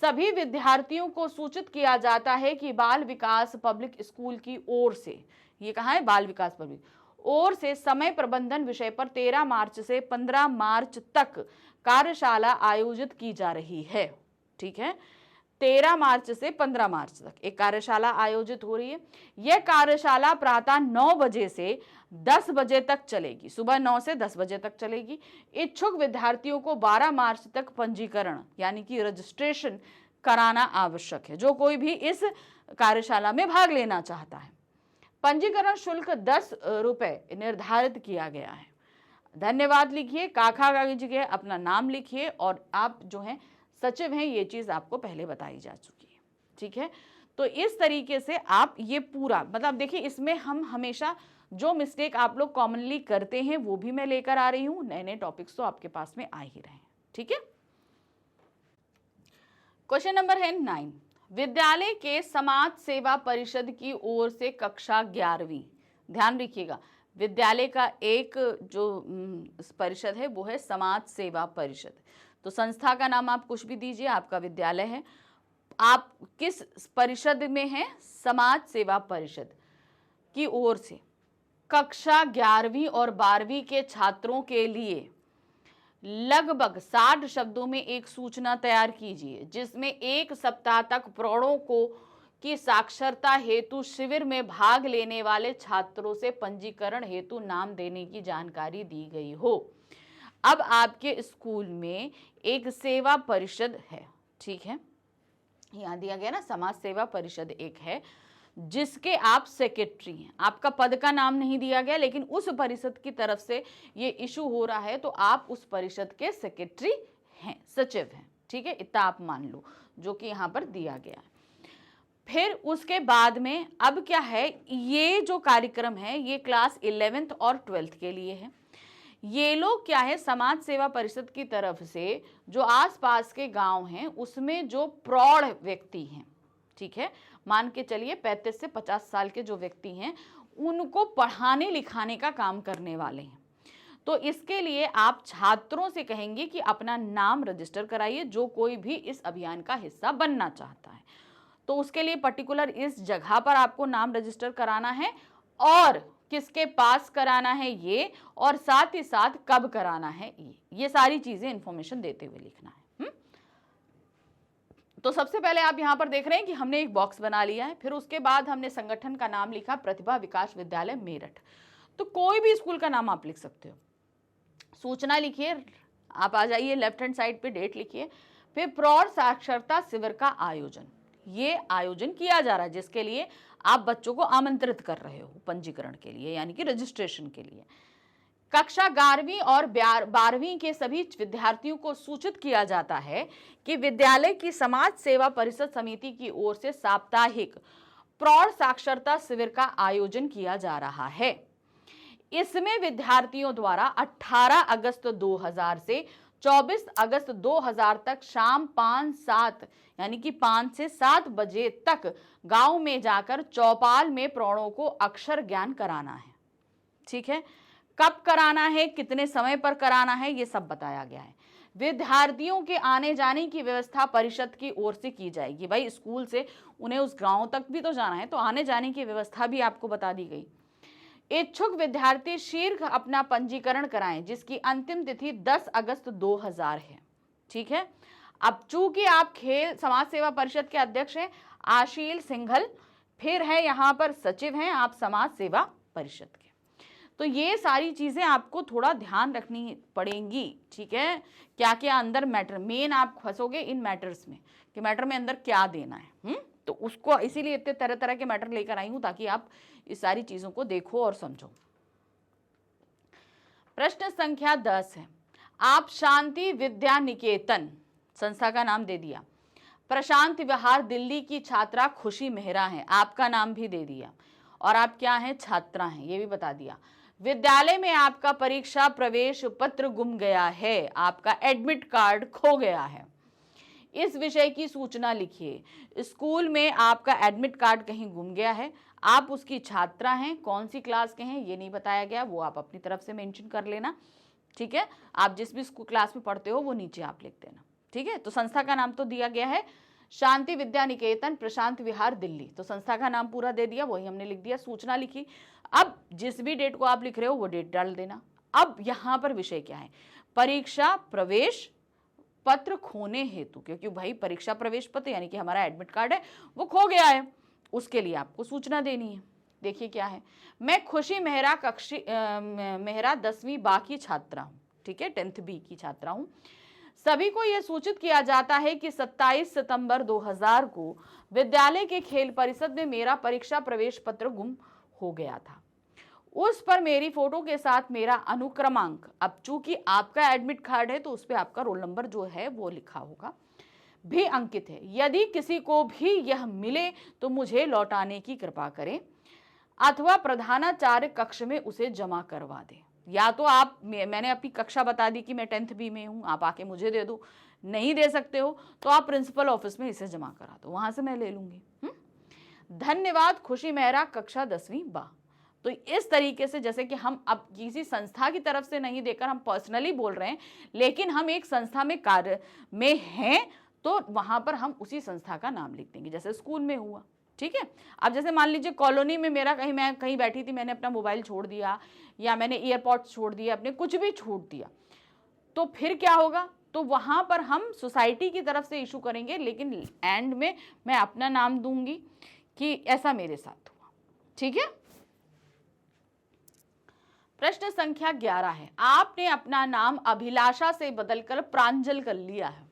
सभी विद्यार्थियों को सूचित किया जाता है कि बाल विकास पब्लिक स्कूल की ओर से, ये कहाँ है, बाल विकास पब्लिक ओर से समय प्रबंधन विषय पर 13 मार्च से 15 मार्च तक कार्यशाला आयोजित की जा रही है, ठीक है। 13 मार्च से 15 मार्च तक एक कार्यशाला आयोजित हो रही है। यह कार्यशाला प्रातः 9 बजे से 10 बजे तक चलेगी, सुबह 9 से 10 बजे तक चलेगी। इच्छुक विद्यार्थियों को 12 मार्च तक पंजीकरण यानी कि रजिस्ट्रेशन कराना आवश्यक है, जो कोई भी इस कार्यशाला में भाग लेना चाहता है। पंजीकरण शुल्क 10 रुपए निर्धारित किया गया है। धन्यवाद लिखिए, काखा का जगह अपना नाम लिखिए और आप जो है सचिव हैं, ये चीज आपको पहले बताई जा चुकी है, ठीक है। तो इस तरीके से आप ये पूरा, मतलब देखिए इसमें हम हमेशा जो मिस्टेक आप लोग कॉमनली करते हैं वो भी मैं लेकर आ रही हूं, नए नए टॉपिक्स तो आपके पास में आ ही रहे हैं, ठीक है। क्वेश्चन नंबर है 9, विद्यालय के समाज सेवा परिषद की ओर से कक्षा 11वीं, ध्यान रखिएगा विद्यालय का एक जो परिषद है वो है समाज सेवा परिषद। तो संस्था का नाम आप कुछ भी दीजिए, आपका विद्यालय है, आप किस परिषद में हैं, समाज सेवा परिषद की ओर से कक्षा 11वीं और 12वीं के छात्रों के लिए लगभग 60 शब्दों में एक सूचना तैयार कीजिए, जिसमें 1 सप्ताह तक प्रौढ़ों को की साक्षरता हेतु शिविर में भाग लेने वाले छात्रों से पंजीकरण हेतु नाम देने की जानकारी दी गई हो। अब आपके स्कूल में एक सेवा परिषद है, ठीक है, यहाँ दिया गया ना समाज सेवा परिषद एक है जिसके आप सेक्रेटरी हैं। आपका पद का नाम नहीं दिया गया, लेकिन उस परिषद की तरफ से ये इशू हो रहा है तो आप उस परिषद के सेक्रेटरी हैं, सचिव हैं, ठीक है, इतना आप मान लो, जो कि यहाँ पर दिया गया है। फिर उसके बाद में अब क्या है, ये जो कार्यक्रम है ये क्लास 11th और 12th के लिए है। ये लोग क्या है, समाज सेवा परिषद की तरफ से जो आसपास के गांव हैं उसमें जो प्रौढ़ व्यक्ति हैं, ठीक है, मान के चलिए 35 से 50 साल के जो व्यक्ति हैं, उनको पढ़ाने लिखाने का काम करने वाले हैं। तो इसके लिए आप छात्रों से कहेंगे कि अपना नाम रजिस्टर कराइए, जो कोई भी इस अभियान का हिस्सा बनना चाहता है। तो उसके लिए पर्टिकुलर इस जगह पर आपको नाम रजिस्टर कराना है और किसके पास कराना है ये, और साथ ही साथ कब कराना है ये सारी चीजें इंफॉर्मेशन देते हुए लिखना है। तो सबसे पहले आप यहां पर देख रहे हैं कि हमने एक बॉक्स बना लिया है। फिर उसके बाद हमने संगठन का नाम लिखा प्रतिभा विकास विद्यालय मेरठ। तो कोई भी स्कूल का नाम आप लिख सकते हो। सूचना लिखिए, आप आ जाइए लेफ्ट हैंड साइड पे डेट लिखिए। फिर प्रौढ़ साक्षरता शिविर का आयोजन, ये आयोजन किया जा रहा है जिसके लिए आप बच्चों को आमंत्रित कर रहे हो पंजीकरण के लिए, यानी कि रजिस्ट्रेशन के लिए। कक्षा 11वीं और 12वीं के सभी विद्यार्थियों को सूचित किया जाता है कि विद्यालय की समाज सेवा परिषद समिति की ओर से साप्ताहिक प्रौढ़ साक्षरता शिविर का आयोजन किया जा रहा है। इसमें विद्यार्थियों द्वारा 18 अगस्त 2000 से 24 अगस्त 2000 तक शाम 5-7 यानी कि 5 से 7 बजे तक गांव में जाकर चौपाल में प्रौढ़ों को अक्षर ज्ञान कराना है, ठीक है। कब कराना है, कितने समय पर कराना है, ये सब बताया गया है। विद्यार्थियों के आने जाने की व्यवस्था परिषद की ओर से की जाएगी। भाई स्कूल से उन्हें उस गांव तक भी तो जाना है, तो आने जाने की व्यवस्था भी आपको बता दी गई। इच्छुक विद्यार्थी शीघ्र अपना पंजीकरण कराएं, जिसकी अंतिम तिथि 10 अगस्त 2000 है। ठीक है, अब चूंकि आप खेल समाज सेवा परिषद के अध्यक्ष हैं आशील सिंघल, फिर है यहाँ पर सचिव हैं आप समाज सेवा परिषद के, तो ये सारी चीजें आपको थोड़ा ध्यान रखनी पड़ेंगी। ठीक है, क्या क्या अंदर मैटर, मेन आप फंसोगे इन मैटर्स में कि मैटर में अंदर क्या देना है। तो उसको इसीलिए इतने तरह तरह के मैटर लेकर आई हूं ताकि आप इस सारी चीजों को देखो और समझो। प्रश्न संख्या 10 है, आप शांति विद्या निकेतन संस्था का नाम दे दिया, प्रशांत विहार दिल्ली की छात्रा खुशी मेहरा है, आपका नाम भी दे दिया, और आप क्या हैं, छात्रा हैं, ये भी बता दिया। विद्यालय में आपका परीक्षा प्रवेश पत्र गुम गया है, आपका एडमिट कार्ड खो गया है, इस विषय की सूचना लिखिए। स्कूल में आपका एडमिट कार्ड कहीं गुम गया है, आप उसकी छात्रा हैं, कौन सी क्लास के हैं ये नहीं बताया गया, वो आप अपनी तरफ से मेंशन कर लेना। ठीक है, आप जिस भी क्लास में पढ़ते हो वो नीचे आप लिख देना। ठीक है, तो संस्था का नाम तो दिया गया है शांति विद्या निकेतन प्रशांत विहार दिल्ली, तो संस्था का नाम पूरा दे दिया, वही हमने लिख दिया, सूचना लिखी। अब जिस भी डेट को आप लिख रहे हो वो डेट डाल देना। अब यहाँ पर विषय क्या है, परीक्षा प्रवेश पत्र खोने हेतु, क्योंकि भाई परीक्षा प्रवेश पत्र यानी कि हमारा एडमिट कार्ड है वो खो गया है, उसके लिए आपको सूचना देनी है। देखिए क्या है, मैं खुशी मेहरा मेहरा 10वीं बा की छात्रा हूँ। ठीक है, 10th बी की छात्रा हूँ। सभी को यह सूचित किया जाता है कि 27 सितंबर 2000 को विद्यालय के खेल परिषद में मेरा परीक्षा प्रवेश पत्र गुम हो गया था। उस पर मेरी फोटो के साथ मेरा अनुक्रमांक, अब चूंकि आपका एडमिट कार्ड है तो उस पर आपका रोल नंबर जो है वो लिखा होगा, भी अंकित है। यदि किसी को भी यह मिले तो मुझे लौटाने की कृपा करें अथवा प्रधानाचार्य कक्ष में उसे जमा करवा दें। या तो आप, मैंने अपनी कक्षा बता दी कि मैं 10th बी में हूं, आप आके मुझे दे दो, नहीं दे सकते हो तो आप प्रिंसिपल ऑफिस में इसे जमा करा दो, वहां से मैं ले लूंगी। धन्यवाद खुशी मेहरा कक्षा 10वीं बा। तो इस तरीके से, जैसे कि हम अब किसी संस्था की तरफ से नहीं देकर हम पर्सनली बोल रहे हैं, लेकिन हम एक संस्था में कार्य में हैं तो वहां पर हम उसी संस्था का नाम लिख देंगे, जैसे स्कूल में हुआ। ठीक है, अब जैसे मान लीजिए कॉलोनी में मेरा मैं कहीं बैठी थी, मैंने अपना मोबाइल छोड़ दिया या मैंने ईयरपॉड्स छोड़ दिया, अपने कुछ भी छोड़ दिया, तो फिर क्या होगा, तो वहां पर हम सोसाइटी की तरफ से इशू करेंगे, लेकिन एंड में मैं अपना नाम दूंगी कि ऐसा मेरे साथ हुआ। ठीक है, प्रश्न संख्या 11 है, आपने अपना नाम अभिलाषा से बदलकर प्रांजल कर लिया है।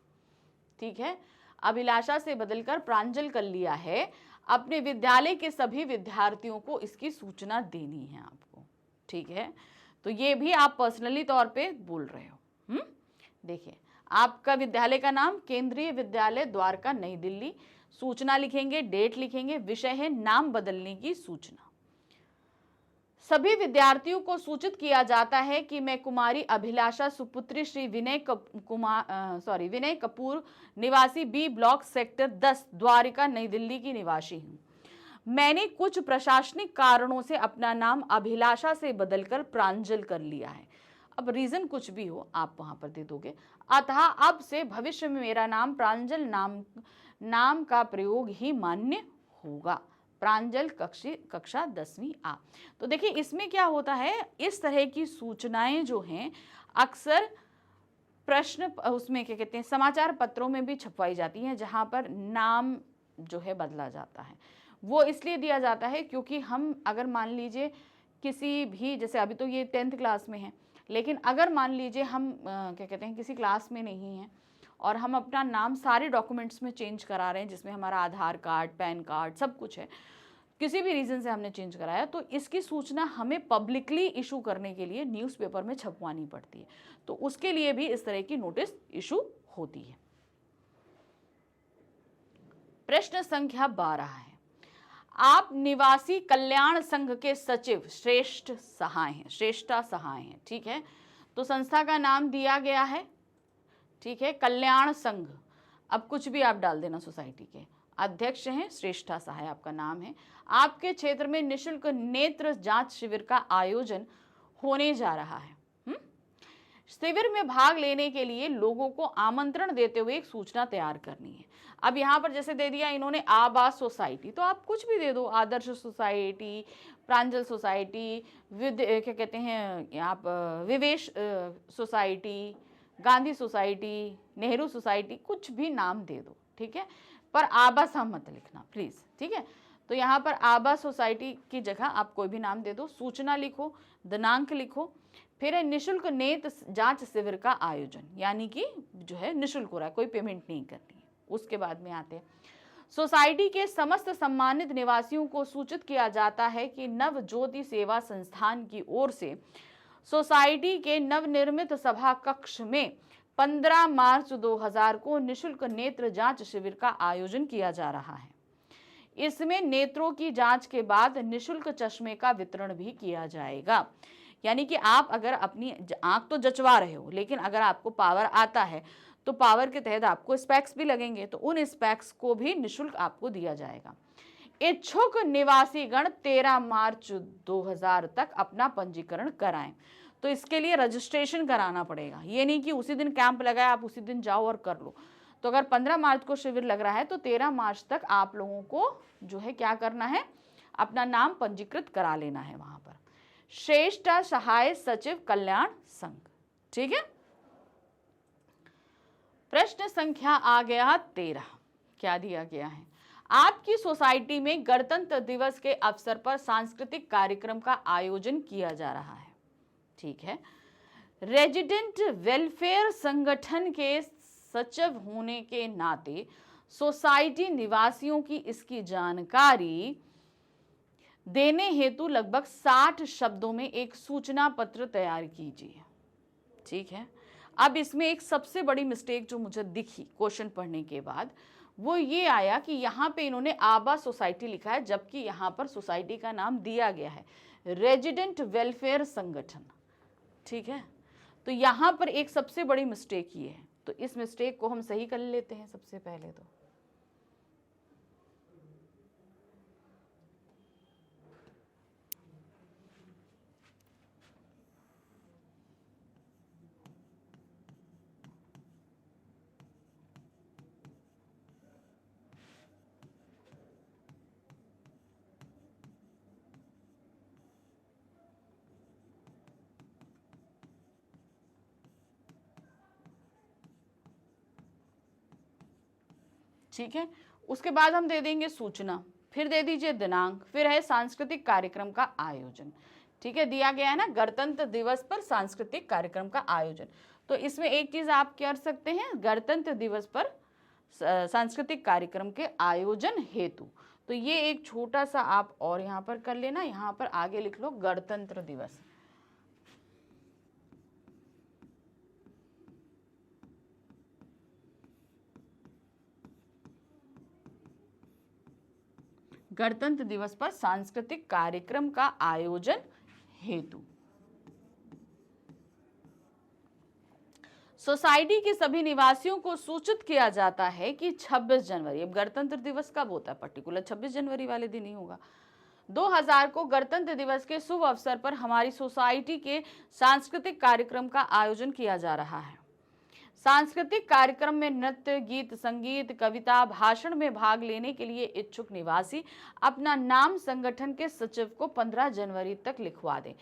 ठीक है, अभिलाषा से बदलकर प्रांजल कर लिया है। अपने विद्यालय के सभी विद्यार्थियों को इसकी सूचना देनी है आपको। ठीक है, तो ये भी आप पर्सनली तौर पे बोल रहे हो। देखिए, आपका विद्यालय का नाम केंद्रीय विद्यालय द्वारका नई दिल्ली, सूचना लिखेंगे, डेट लिखेंगे, विषय है नाम बदलने की सूचना। सभी विद्यार्थियों को सूचित किया जाता है कि मैं कुमारी अभिलाषा सुपुत्री श्री विनय कपूर निवासी बी ब्लॉक सेक्टर 10 द्वारिका नई दिल्ली की निवासी हूँ। मैंने कुछ प्रशासनिक कारणों से अपना नाम अभिलाषा से बदलकर प्रांजल कर लिया है। अब रीजन कुछ भी हो आप वहां पर दे दोगे। अतः अब से भविष्य में मेरा नाम प्रांजल नाम का प्रयोग ही मान्य होगा। प्रांजल कक्षा 10वीं आ। तो देखिए इसमें क्या होता है, इस तरह की सूचनाएं जो हैं अक्सर प्रश्न उसमें क्या कहते हैं समाचार पत्रों में भी छपवाई जाती हैं, जहां पर नाम जो है बदला जाता है। वो इसलिए दिया जाता है क्योंकि हम अगर मान लीजिए किसी भी, जैसे अभी तो ये 10th क्लास में है, लेकिन अगर मान लीजिए हम क्या कहते हैं किसी क्लास में नहीं हैं और हम अपना नाम सारे डॉक्यूमेंट्स में चेंज करा रहे हैं, जिसमें हमारा आधार कार्ड, पैन कार्ड सब कुछ है, किसी भी रीज़न से हमने चेंज कराया, तो इसकी सूचना हमें पब्लिकली इशू करने के लिए न्यूज़पेपर में छपवानी पड़ती है। तो उसके लिए भी इस तरह की नोटिस इशू होती है। प्रश्न संख्या 12 है, आप निवासी कल्याण संघ के सचिव श्रेष्ठा सहाय हैं। ठीक है, तो संस्था का नाम दिया गया है। ठीक है, कल्याण संघ, अब कुछ भी आप डाल देना, सोसाइटी के अध्यक्ष हैं श्रेष्ठा सहाय आपका नाम है। आपके क्षेत्र में निशुल्क नेत्र जांच शिविर का आयोजन होने जा रहा है। शिविर में भाग लेने के लिए लोगों को आमंत्रण देते हुए एक सूचना तैयार करनी है। अब यहाँ पर जैसे दे दिया इन्होंने आवास सोसाइटी, तो आप कुछ भी दे दो, आदर्श सोसाइटी, प्रांजल सोसाइटी, क्या कहते हैं आप, Vivesh society, Gandhi society, Nehru society, कुछ भी नाम दे दो, ठीक है, पर आवास मत लिखना प्लीज, ठीक है। तो यहाँ पर आवास सोसाइटी की जगह आप कोई भी नाम दे दो, सूचना लिखो, दिनांक लिखो, फिर है निशुल्क नेत्र जांच शिविर का आयोजन, यानी कि जो है निशुल्क हो रहा है, कोई पेमेंट नहीं करनी है। उसके बाद में आते हैं, सोसाइटी के समस्त सम्मानित निवासियों को सूचित किया जाता है कि नव ज्योति सेवा संस्थान की ओर से सोसाइटी के नवनिर्मित सभा कक्ष में 15 मार्च 2000 को निशुल्क नेत्र जांच शिविर का आयोजन किया जा रहा है। इसमें नेत्रों की जांच के बाद निशुल्क चश्मे का वितरण भी किया जाएगा। यानी कि आप अगर अपनी आंख तो जचवा रहे हो, लेकिन अगर आपको पावर आता है तो पावर के तहत आपको स्पेक्स भी लगेंगे, तो उन स्पेक्स को भी निशुल्क आपको दिया जाएगा। इच्छुक निवासीगण 13 मार्च 2000 तक अपना पंजीकरण कराएं। तो इसके लिए रजिस्ट्रेशन कराना पड़ेगा, ये नहीं कि उसी दिन कैंप लगाया आप उसी दिन जाओ और कर लो। तो अगर 15 मार्च को शिविर लग रहा है तो 13 मार्च तक आप लोगों को जो है क्या करना है, अपना नाम पंजीकृत करा लेना है वहां पर। श्रेष्ठ सहाय सचिव कल्याण संघ, ठीक है। प्रश्न संख्या आ गया 13, क्या दिया गया है, आपकी सोसाइटी में गणतंत्र दिवस के अवसर पर सांस्कृतिक कार्यक्रम का आयोजन किया जा रहा है, ठीक है। रेजिडेंट वेलफेयर संगठन के सचिव होने के नाते सोसाइटी निवासियों की इसकी जानकारी देने हेतु लगभग 60 शब्दों में एक सूचना पत्र तैयार कीजिए, ठीक है। अब इसमें एक सबसे बड़ी मिस्टेक जो मुझे दिखी क्वेश्चन पढ़ने के बाद, वो ये आया कि यहाँ पे इन्होंने आवास सोसाइटी लिखा है, जबकि यहाँ पर सोसाइटी का नाम दिया गया है रेजिडेंट वेलफेयर संगठन, ठीक है। तो यहाँ पर एक सबसे बड़ी मिस्टेक ये है, तो इस मिस्टेक को हम सही कर लेते हैं सबसे पहले। तो ठीक है, उसके बाद हम दे देंगे सूचना, फिर दे दीजिए दिनांक, फिर है सांस्कृतिक कार्यक्रम का आयोजन, ठीक है। दिया गया है ना गणतंत्र दिवस पर सांस्कृतिक कार्यक्रम का आयोजन, तो इसमें एक चीज आप कर सकते हैं, गणतंत्र दिवस पर सांस्कृतिक कार्यक्रम के आयोजन हेतु। तो ये एक छोटा सा आप और यहाँ पर कर लेना, यहाँ पर आगे लिख लो गणतंत्र दिवस। गणतंत्र दिवस पर सांस्कृतिक कार्यक्रम का आयोजन हेतु सोसाइटी के सभी निवासियों को सूचित किया जाता है कि 26 जनवरी, अब गणतंत्र दिवस कब होता है, पर्टिकुलर 26 जनवरी वाले दिन ही होगा, 2000 को गणतंत्र दिवस के शुभ अवसर पर हमारी सोसाइटी के सांस्कृतिक कार्यक्रम का आयोजन किया जा रहा है। सांस्कृतिक कार्यक्रम में नृत्य, गीत, संगीत, कविता, भाषण में भाग लेने के लिए इच्छुक निवासी अपना नाम संगठन के सचिव को 15 जनवरी तक लिखवा दें।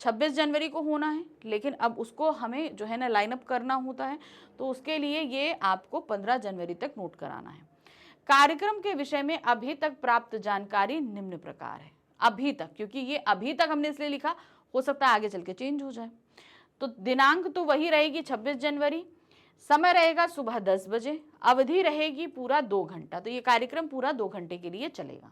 26 जनवरी को होना है, लेकिन अब उसको हमें जो है ना लाइन अप करना होता है, तो उसके लिए ये आपको 15 जनवरी तक नोट कराना है। कार्यक्रम के विषय में अभी तक प्राप्त जानकारी निम्न प्रकार है। अभी तक, क्योंकि ये अभी तक हमने इसलिए लिखा, हो सकता है आगे चल के चेंज हो जाए। तो दिनांक तो वही रहेगी 26 जनवरी, समय रहेगा सुबह 10 बजे, अवधि रहेगी पूरा 2 घंटा। तो ये कार्यक्रम पूरा 2 घंटे के लिए चलेगा।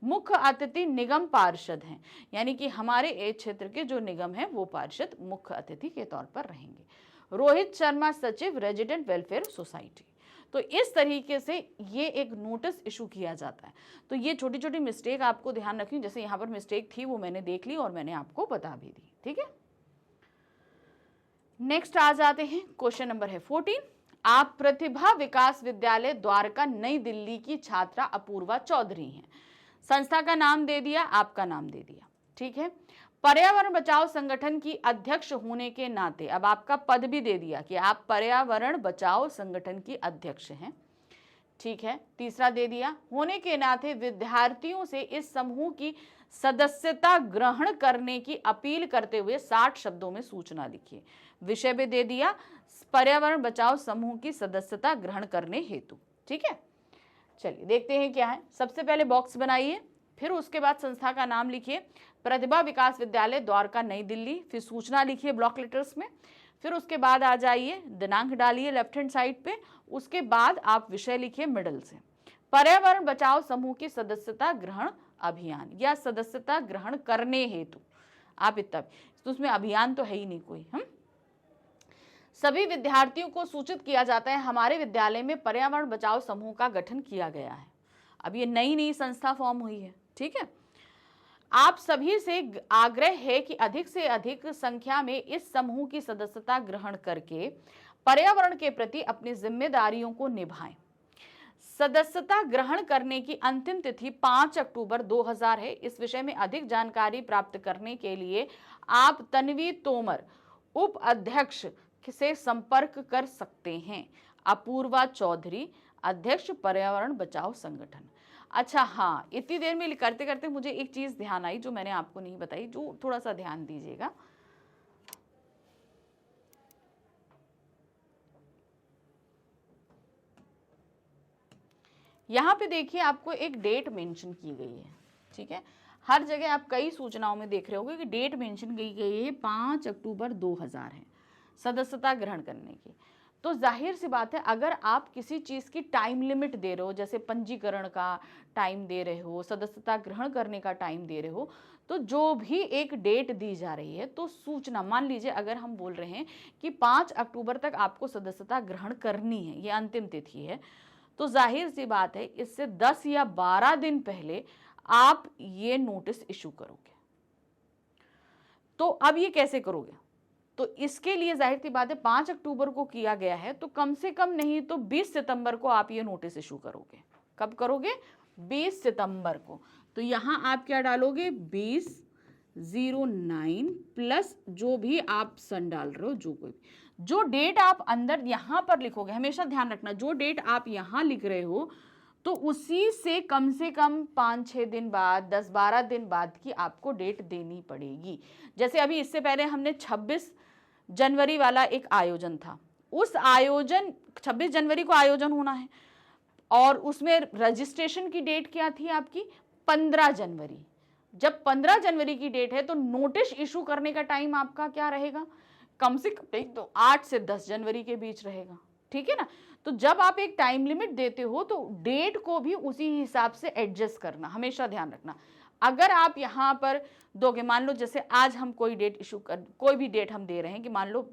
मुख्य अतिथि निगम पार्षद हैं, यानी कि हमारे एक क्षेत्र के जो निगम है वो पार्षद मुख्य अतिथि के तौर पर रहेंगे। रोहित शर्मा सचिव, रेजिडेंट वेलफेयर सोसाइटी। तो इस तरीके से ये एक नोटिस इशू किया जाता है। तो ये छोटी छोटी मिस्टेक आपको ध्यान रखनी, जैसे यहाँ पर मिस्टेक थी वो मैंने देख ली और मैंने आपको बता भी दी, ठीक है। नेक्स्ट आ जाते हैं, क्वेश्चन नंबर है 14। आप प्रतिभा विकास विद्यालय द्वारका नई दिल्ली की छात्रा अपूर्वा चौधरी हैं। संस्था का नाम दे दिया, आपका नाम दे दिया, ठीक है। पर्यावरण बचाओ संगठन की अध्यक्ष होने के नाते, अब आपका पद भी दे दिया कि आप पर्यावरण बचाओ संगठन की अध्यक्ष हैं, ठीक है। तीसरा दे दिया, होने के नाते विद्यार्थियों से इस समूह की सदस्यता ग्रहण करने की अपील करते हुए 60 शब्दों में सूचना लिखिए। विषय भी दे दिया, पर्यावरण बचाओ समूह की सदस्यता ग्रहण करने हेतु, ठीक है। चलिए देखते हैं क्या है। सबसे पहले बॉक्स बनाइए, फिर उसके बाद संस्था का नाम लिखिए, प्रतिभा विकास विद्यालय द्वारका नई दिल्ली, फिर सूचना लिखिए ब्लॉक लेटर्स में, फिर उसके बाद आ जाइए दिनांक डालिए लेफ्ट हैंड साइड पे, उसके बाद आप विषय लिखिए मिडल से, पर्यावरण बचाओ समूह की सदस्यता ग्रहण अभियान या सदस्यता ग्रहण करने हेतु, आप इतना, तो उसमें अभियान तो है ही नहीं कोई। हम सभी विद्यार्थियों को सूचित किया जाता है हमारे विद्यालय में पर्यावरण बचाओ समूह का गठन किया गया है। अब ये नई संस्था फॉर्म हुई है, ठीक है। आप सभी से आग्रह है कि अधिक से अधिक संख्या में इस समूह की सदस्यता ग्रहण करके पर्यावरण के प्रति अपनी जिम्मेदारियों को निभाएं। सदस्यता ग्रहण करने की अंतिम तिथि 5 अक्टूबर 2000 है। इस विषय में अधिक जानकारी प्राप्त करने के लिए आप तन्वी तोमर उप अध्यक्ष से संपर्क कर सकते हैं। अपूर्वा चौधरी, अध्यक्ष पर्यावरण बचाओ संगठन। अच्छा हाँ, इतनी देर में करते करते मुझे एक चीज ध्यान आई जो मैंने आपको नहीं बताई, जो थोड़ा सा ध्यान दीजिएगा। यहाँ पे देखिए आपको एक डेट मेंशन की गई है, ठीक है। हर जगह आप कई सूचनाओं में देख रहे होंगे कि डेट मेंशन की गई है 5 अक्टूबर 2000 है सदस्यता ग्रहण करने की। तो जाहिर सी बात है, अगर आप किसी चीज़ की टाइम लिमिट दे रहे हो, जैसे पंजीकरण का टाइम दे रहे हो, सदस्यता ग्रहण करने का टाइम दे रहे हो, तो जो भी एक डेट दी जा रही है, तो सूचना, मान लीजिए अगर हम बोल रहे हैं कि 5 अक्टूबर तक आपको सदस्यता ग्रहण करनी है, ये अंतिम तिथि है, तो जाहिर सी बात है इससे 10 या 12 दिन पहले आप ये नोटिस इशू करोगे। तो अब ये कैसे करोगे? तो इसके लिए जाहिर सी बात है 5 अक्टूबर को किया गया है, तो कम से कम नहीं तो 20 सितंबर को आप ये नोटिस इशू करोगे। कब करोगे? 20 सितंबर को। तो यहां आप क्या डालोगे? 20/09 प्लस जो भी आप सन डाल रहे हो, जो डेट आप अंदर यहां पर लिखोगे, हमेशा ध्यान रखना, जो डेट आप यहां लिख रहे हो तो उसी से कम 5-6 दिन बाद, 10-12 दिन बाद की आपको डेट देनी पड़ेगी। जैसे अभी इससे पहले हमने 26 जनवरी वाला एक आयोजन था, उस आयोजन 26 जनवरी को आयोजन होना है और उसमें रजिस्ट्रेशन की डेट क्या थी आपकी? 15 जनवरी। जब 15 जनवरी की डेट है तो नोटिस इशू करने का टाइम आपका क्या रहेगा? कम से कम तो 8 से 10 जनवरी के बीच रहेगा, ठीक है ना। तो जब आप एक टाइम लिमिट देते हो तो डेट को भी उसी हिसाब से एडजस्ट करना, हमेशा ध्यान रखना। अगर आप यहाँ पर दोगे, मान लो जैसे आज हम कोई डेट इशू कर, कोई भी डेट हम दे रहे हैं कि मान लो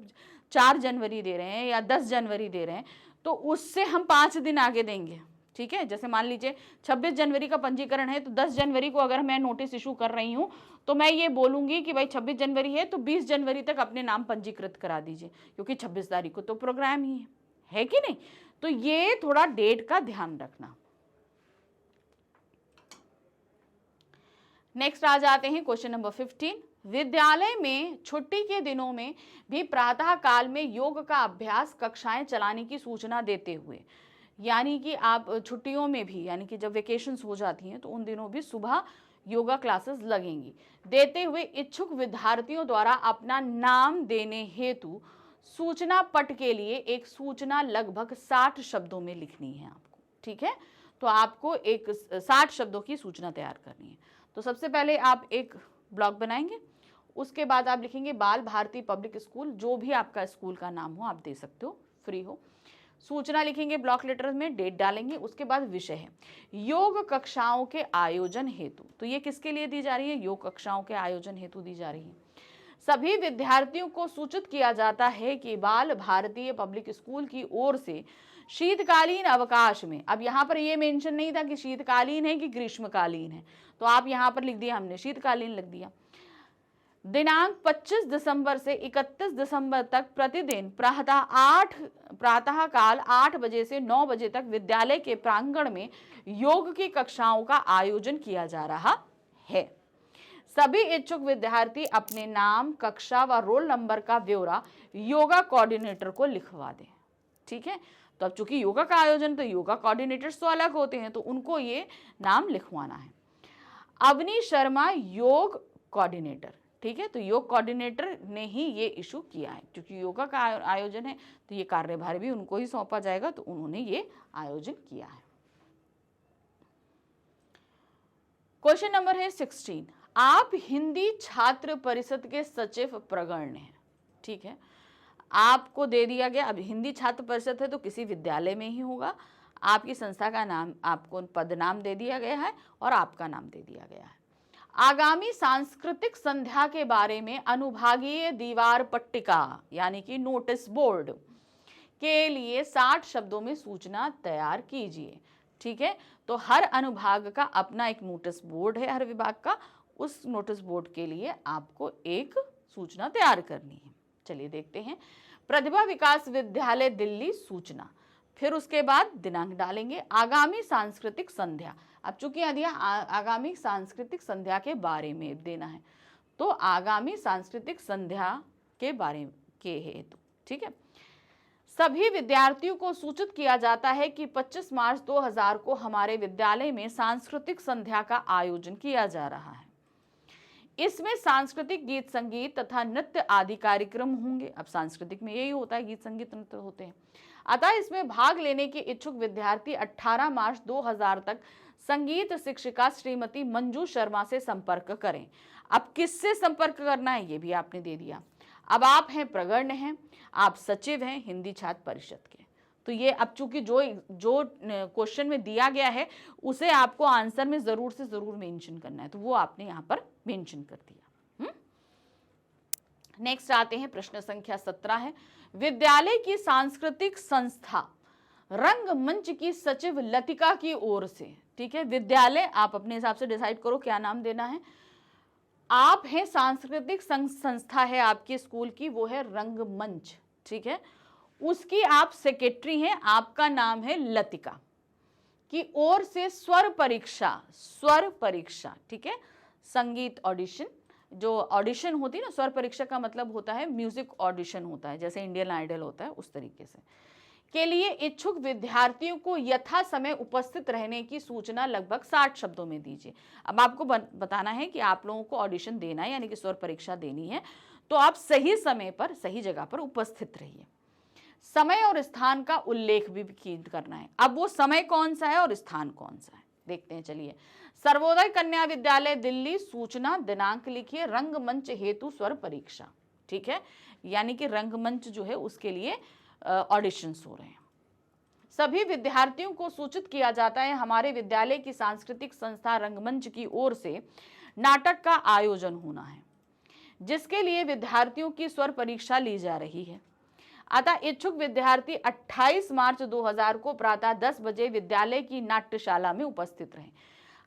4 जनवरी दे रहे हैं या 10 जनवरी दे रहे हैं, तो उससे हम 5 दिन आगे देंगे, ठीक है। जैसे मान लीजिए 26 जनवरी का पंजीकरण है, तो 10 जनवरी को अगर मैं नोटिस इशू कर रही हूँ तो मैं ये बोलूंगी कि भाई 26 जनवरी है तो 20 जनवरी तक अपने नाम पंजीकृत करा दीजिए, क्योंकि 26 तारीख को तो प्रोग्राम ही है कि नहीं। तो ये थोड़ा डेट का ध्यान रखना। नेक्स्ट आ जाते हैं क्वेश्चन नंबर 15। विद्यालय में छुट्टी के दिनों में भी प्रातः काल में योग का अभ्यास कक्षाएं चलाने की सूचना देते हुए, यानी कि आप छुट्टियों में भी, यानी कि जब वेकेशंस हो जाती हैं तो उन दिनों भी सुबह योगा क्लासेस लगेंगी, देते हुए इच्छुक विद्यार्थियों द्वारा अपना नाम देने हेतु सूचना पट के लिए एक सूचना लगभग 60 शब्दों में लिखनी है आपको, ठीक है। तो आपको एक 60 शब्दों की सूचना तैयार करनी है। तो सबसे पहले आप एक ब्लॉग बनाएंगे, उसके बाद आप लिखेंगे बाल भारती पब्लिक स्कूल, जो भी आपका स्कूल का नाम हो आप दे सकते हो, फ्री हो। सूचना लिखेंगे ब्लॉक लेटर में, डेट डालेंगे, उसके बाद विषय है योग कक्षाओं के आयोजन हेतु। तो ये किसके लिए दी जा रही है? योग कक्षाओं के आयोजन हेतु दी जा रही है। सभी विद्यार्थियों को सूचित किया जाता है कि बाल भारतीय पब्लिक स्कूल की ओर से शीतकालीन अवकाश में, अब यहाँ पर ये मेंशन नहीं था कि शीतकालीन है कि ग्रीष्मकालीन है, तो आप यहाँ पर लिख दिया, हमने शीतकालीन लिख दिया। दिनांक 25 दिसंबर से 31 दिसंबर तक प्रतिदिन प्रातःकाल 8 बजे से 9 बजे तक विद्यालय के प्रांगण में योग की कक्षाओं का आयोजन किया जा रहा है। सभी इच्छुक विद्यार्थी अपने नाम, कक्षा व रोल नंबर का ब्यौरा योगा कोऑर्डिनेटर को लिखवा दें। ठीक है, तो अब चूंकि योगा का आयोजन, तो योगा कोऑर्डिनेटर्स तो अलग होते हैं, तो उनको ये नाम लिखवाना है। अवनी शर्मा योग कोऑर्डिनेटर। ठीक है, तो योग कोऑर्डिनेटर ने ही ये इशू किया है, क्योंकि योगा का आयोजन है तो ये कार्यभार भी उनको ही सौंपा जाएगा, तो उन्होंने ये आयोजन किया है। क्वेश्चन नंबर है 16। आप हिंदी छात्र परिषद के सचिव प्रगण्य हैं। ठीक है, आपको दे दिया गया, अब हिंदी छात्र परिषद है तो किसी विद्यालय में ही होगा। आपकी संस्था का नाम, आपको पद नाम दे दिया गया है और आपका नाम दे दिया गया है। आगामी सांस्कृतिक संध्या के बारे में अनुभागीय दीवार पट्टिका यानी कि नोटिस बोर्ड के लिए 60 शब्दों में सूचना तैयार कीजिए। ठीक है, तो हर अनुभाग का अपना एक नोटिस बोर्ड है, हर विभाग का। उस नोटिस बोर्ड के लिए आपको एक सूचना तैयार करनी है। चलिए देखते हैं। प्रतिभा विकास विद्यालय दिल्ली सूचना, फिर उसके बाद दिनांक डालेंगे। आगामी सांस्कृतिक संध्या, अब चूंकि यह दिया आगामी सांस्कृतिक संध्या के बारे में देना है, तो आगामी सांस्कृतिक संध्या के बारे के हेतु। ठीक है, सभी विद्यार्थियों को सूचित किया जाता है कि 25 मार्च 2000 को हमारे विद्यालय में सांस्कृतिक संध्या का आयोजन किया जा रहा है। इसमें सांस्कृतिक गीत संगीत तथा नृत्य आदि कार्यक्रम होंगे। अब सांस्कृतिक में यही होता है, गीत संगीत नृत्य होते हैं। अतः इसमें भाग लेने के इच्छुक विद्यार्थी 18 मार्च 2000 तक संगीत शिक्षिका श्रीमती मंजू शर्मा से संपर्क करें। अब किससे संपर्क करना है ये भी आपने दे दिया। अब आप हैं प्रगण्य हैं, आप सचिव हैं हिंदी छात्र परिषद के, तो ये अब चूंकि जो क्वेश्चन में दिया गया है उसे आपको आंसर में जरूर से जरूर मेंशन करना है, तो वो आपने यहाँ पर मेंशन कर दिया। नेक्स्ट आते हैं, प्रश्न संख्या 17 है। विद्यालय की सांस्कृतिक संस्था रंगमंच की सचिव लतिका की ओर से। ठीक है, विद्यालय आप अपने हिसाब से डिसाइड करो क्या नाम देना है। आप हैं सांस्कृतिक संस्था है आपके स्कूल की, वो है रंगमंच। ठीक है, उसकी आप सेक्रेटरी हैं, आपका नाम है लतिका की ओर से स्वर परीक्षा। ठीक है, संगीत ऑडिशन, जो ऑडिशन होती है ना, स्वर परीक्षा का मतलब होता है म्यूजिक ऑडिशन होता है, जैसे इंडियन आइडल होता है उस तरीके से, के लिए इच्छुक विद्यार्थियों को यथा समय उपस्थित रहने की सूचना लगभग 60 शब्दों में दीजिए। अब आपको बताना है कि आप लोगों को ऑडिशन देना है, यानी कि स्वर परीक्षा देनी है, तो आप सही समय पर सही जगह पर उपस्थित रहिए। समय और स्थान का उल्लेख भी करना है। अब वो समय कौन सा है और स्थान कौन सा है देखते हैं। चलिए, सर्वोदय कन्या विद्यालय दिल्ली सूचना, दिनांक लिखिए, रंगमंच हेतु स्वर परीक्षा। ठीक है, यानी कि रंगमंच जो है उसके लिए ऑडिशंस हो रहे हैं। सभी विद्यार्थियों को सूचित किया जाता है हमारे विद्यालय की सांस्कृतिक संस्था रंगमंच की ओर से नाटक का आयोजन होना है, जिसके लिए विद्यार्थियों की स्वर परीक्षा ली जा रही है। अतः इच्छुक विद्यार्थी 28 मार्च 2000 को प्रातः 10 बजे विद्यालय की नाट्यशाला में उपस्थित रहें।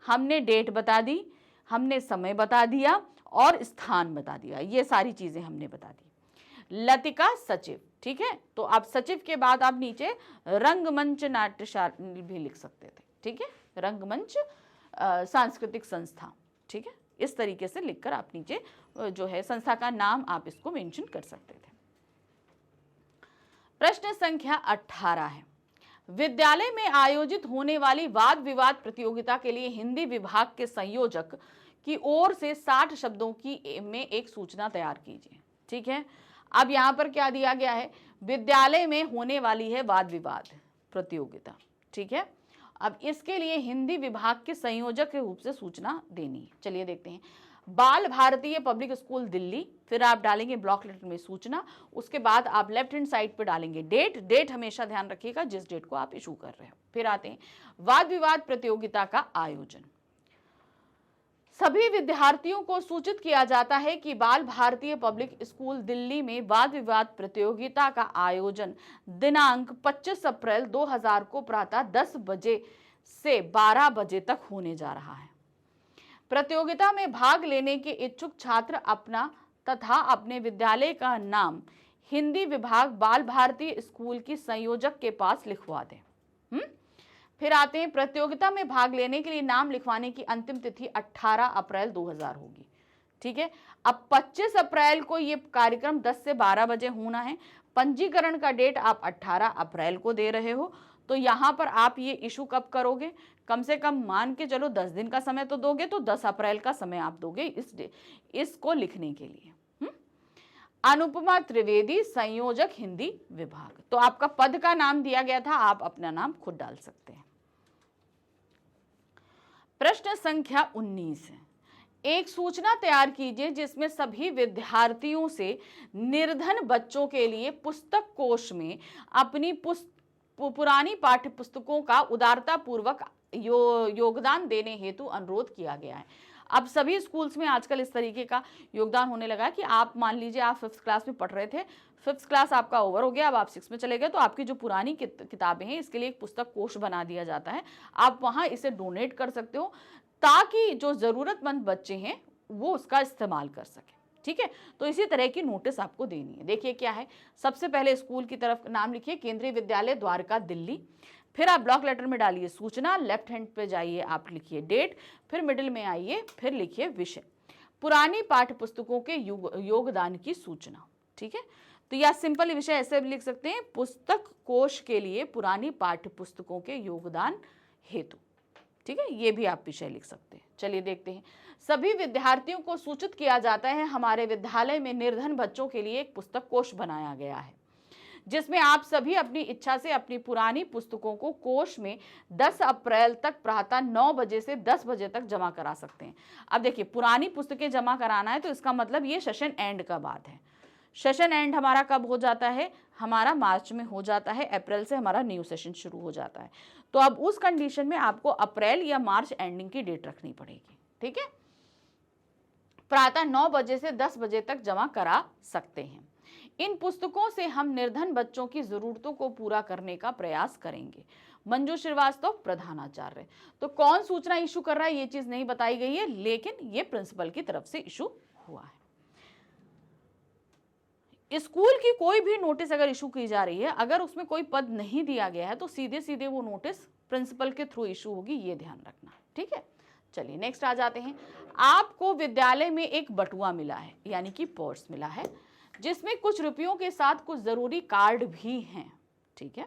हमने डेट बता दी, हमने समय बता दिया और स्थान बता दिया, ये सारी चीजें हमने बता दी। लतिका सचिव। ठीक है, तो आप सचिव के बाद आप नीचे रंगमंच नाट्यशाला भी लिख सकते थे। ठीक है, रंगमंच सांस्कृतिक संस्था। ठीक है, इस तरीके से लिखकर आप नीचे जो है संस्था का नाम आप इसको मेंशन कर सकते थे। प्रश्न संख्या 18 है। विद्यालय में आयोजित होने वाली वाद विवाद प्रतियोगिता के लिए हिंदी विभाग के संयोजक की ओर से 60 शब्दों की में एक सूचना तैयार कीजिए। ठीक है, अब यहाँ पर क्या दिया गया है, विद्यालय में होने वाली है वाद विवाद प्रतियोगिता। ठीक है, अब इसके लिए हिंदी विभाग के संयोजक के रूप से सूचना देनी है। चलिए देखते हैं। बाल भारतीय पब्लिक स्कूल दिल्ली, फिर आप डालेंगे ब्लॉक लेटर में सूचना, उसके बाद आप लेफ्ट हैंड साइड पे डालेंगे डेट हमेशा ध्यान रखिएगा जिस डेट को आप इशू कर रहे हो। फिर आते हैं वाद विवाद प्रतियोगिता का आयोजन। सभी विद्यार्थियों को सूचित किया जाता है कि बाल भारतीय पब्लिक स्कूल दिल्ली में वाद विवाद प्रतियोगिता का आयोजन दिनांक 25 अप्रैल 2000 को प्रातः 10 बजे से 12 बजे तक होने जा रहा है। प्रतियोगिता में भाग लेने के इच्छुक छात्र अपना तथा अपने विद्यालय का नाम हिंदी विभाग बाल भारती स्कूल की संयोजक के पास लिखवा दें। फिर आते हैं प्रतियोगिता में भाग लेने के लिए नाम लिखवाने की अंतिम तिथि 18 अप्रैल 2000 होगी। ठीक है। अब 25 अप्रैल को ये कार्यक्रम 10 से 12 बजे होना है। पंजीकरण का डेट आप 18 अप्रैल को दे रहे हो, तो यहाँ पर आप ये इशू कब करोगे? कम से कम मान के चलो 10 दिन का समय तो दोगे, तो 10 अप्रैल का समय आप दोगे इसको लिखने के लिए। अनुपमा त्रिवेदी, संयोजक हिंदी विभाग। तो आपका पद का नाम दिया गया था, आप अपना नाम खुद डाल सकते हैं। प्रश्न संख्या 19 है, एक सूचना तैयार कीजिए जिसमें सभी विद्यार्थियों से निर्धन बच्चों के लिए पुस्तक कोष में अपनी पुरानी पाठ्य पुस्तकों का उदारता पूर्वक योगदान देने हेतु अनुरोध किया गया है। अब सभी स्कूल्स में आजकल इस तरीके का योगदान होने लगा है कि आप मान लीजिए आप 5th क्लास में पढ़ रहे थे, 5th क्लास आपका ओवर हो गया, अब आप 6 में चले गए, तो आपकी जो पुरानी किताबें हैं इसके लिए एक पुस्तक कोष बना दिया जाता है। आप वहां इसे डोनेट कर सकते हो ताकि जो जरूरतमंद बच्चे हैं वो उसका इस्तेमाल कर सके। ठीक है, तो इसी तरह की नोटिस आपको देनी है। देखिए क्या है, सबसे पहले स्कूल की तरफ नाम लिखिए, केंद्रीय विद्यालय द्वारका दिल्ली, फिर आप ब्लॉक लेटर में डालिए सूचना, लेफ्ट हैंड पे जाइए, आप लिखिए डेट, फिर मिडिल में आइए, फिर लिखिए विषय, पुरानी पाठ्य पुस्तकों के योगदान की सूचना। ठीक है, तो या सिंपल विषय ऐसे भी लिख सकते हैं, पुस्तक कोष के लिए पुरानी पाठ्य पुस्तकों के योगदान हेतु। ठीक है, ये भी आप विषय लिख सकते हैं। चलिए देखते हैं, सभी विद्यार्थियों को सूचित किया जाता है हमारे विद्यालय में निर्धन बच्चों के लिए एक पुस्तक कोष बनाया गया है जिसमें आप सभी अपनी इच्छा से अपनी पुरानी पुस्तकों को कोष में 10 अप्रैल तक प्रातः 9 बजे से 10 बजे तक जमा करा सकते हैं। अब देखिए, पुरानी पुस्तकें जमा कराना है तो इसका मतलब ये सेशन एंड का बात है। सेशन एंड हमारा कब हो जाता है? हमारा मार्च में हो जाता है, अप्रैल से हमारा न्यू सेशन शुरू हो जाता है। तो अब उस कंडीशन में आपको अप्रैल या मार्च एंडिंग की डेट रखनी पड़ेगी। ठीक है, प्रातः 9 बजे से 10 बजे तक जमा करा सकते हैं। इन पुस्तकों से हम निर्धन बच्चों की जरूरतों को पूरा करने का प्रयास करेंगे। मंजू श्रीवास्तव, प्रधानाचार्य। तो कौन सूचना इशू कर रहा है ये चीज नहीं बताई गई है, लेकिन ये प्रिंसिपल की तरफ से इशू हुआ है। स्कूल की कोई भी नोटिस अगर इशू की जा रही है, अगर उसमें कोई पद नहीं दिया गया है तो सीधे सीधे वो नोटिस प्रिंसिपल के थ्रू इशू होगी, ये ध्यान रखना। ठीक है, चलिए नेक्स्ट आ जाते हैं। आपको विद्यालय में एक बटुआ मिला है, यानी कि पर्स मिला है, जिसमें कुछ रुपयों के साथ कुछ जरूरी कार्ड भी हैं। ठीक है,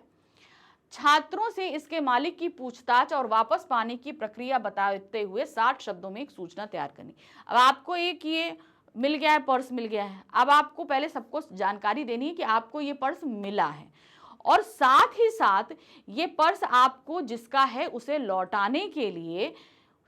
छात्रों से इसके मालिक की पूछताछ और वापस पाने की प्रक्रिया बताते हुए 60 शब्दों में एक सूचना तैयार करनी। अब आपको एक ये मिल गया है, पर्स मिल गया है, अब आपको पहले सबको जानकारी देनी है कि आपको ये पर्स मिला है, और साथ ही साथ ये पर्स आपको जिसका है उसे लौटाने के लिए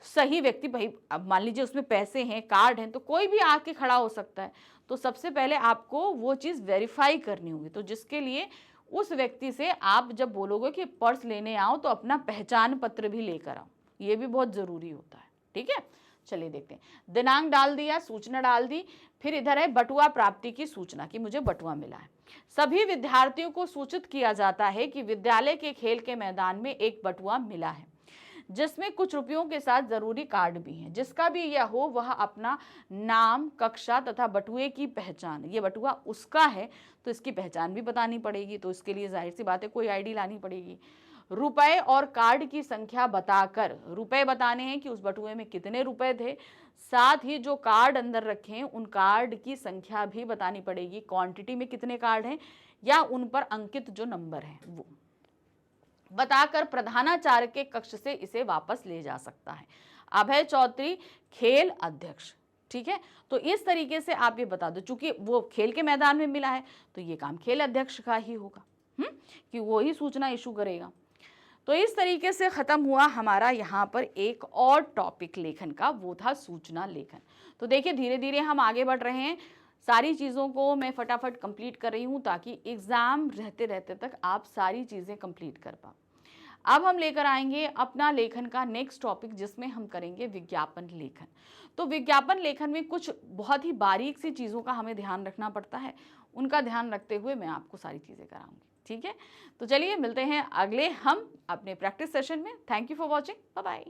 सही व्यक्ति, भाई अब मान लीजिए उसमें पैसे हैं, कार्ड हैं, तो कोई भी आके खड़ा हो सकता है, तो सबसे पहले आपको वो चीज़ वेरीफाई करनी होगी। तो जिसके लिए उस व्यक्ति से आप जब बोलोगे कि पर्स लेने आओ तो अपना पहचान पत्र भी लेकर आओ, ये भी बहुत ज़रूरी होता है। ठीक है, चलिए देखते हैं। दिनांक डाल दिया, सूचना डाल दी, फिर इधर है बटुआ प्राप्ति की सूचना कि मुझे बटुआ मिला है। सभी विद्यार्थियों को सूचित किया जाता है कि विद्यालय के खेल के मैदान में एक बटुआ मिला है जिसमें कुछ रुपयों के साथ जरूरी कार्ड भी हैं। जिसका भी यह हो वह अपना नाम, कक्षा तथा बटुए की पहचान, ये बटुआ उसका है तो इसकी पहचान भी बतानी पड़ेगी, तो इसके लिए जाहिर सी बात है कोई आईडी लानी पड़ेगी। रुपए और कार्ड की संख्या बताकर, रुपए बताने हैं कि उस बटुए में कितने रुपए थे, साथ ही जो कार्ड अंदर रखे हैं उन कार्ड की संख्या भी बतानी पड़ेगी, क्वांटिटी में कितने कार्ड हैं या उन पर अंकित जो नंबर है वो बताकर प्रधानाचार्य के कक्ष से इसे वापस ले जा सकता है। अभय चौधरी, खेल अध्यक्ष। ठीक है, तो इस तरीके से आप ये बता दो, चूंकि वो खेल के मैदान में मिला है तो ये काम खेल अध्यक्ष का ही होगा, कि वो ही सूचना इशू करेगा। तो इस तरीके से खत्म हुआ हमारा यहाँ पर एक और टॉपिक लेखन का, वो था सूचना लेखन। तो देखिए धीरे धीरे हम आगे बढ़ रहे हैं, सारी चीज़ों को मैं फटाफट कंप्लीट कर रही हूँ ताकि एग्ज़ाम रहते रहते तक आप सारी चीज़ें कंप्लीट कर पाओ। अब हम लेकर आएंगे अपना लेखन का नेक्स्ट टॉपिक, जिसमें हम करेंगे विज्ञापन लेखन। तो विज्ञापन लेखन में कुछ बहुत ही बारीक सी चीज़ों का हमें ध्यान रखना पड़ता है, उनका ध्यान रखते हुए मैं आपको सारी चीज़ें कराऊंगी। ठीक है, तो चलिए मिलते हैं अगले हम अपने प्रैक्टिस सेशन में। Thank you for watching, bye bye.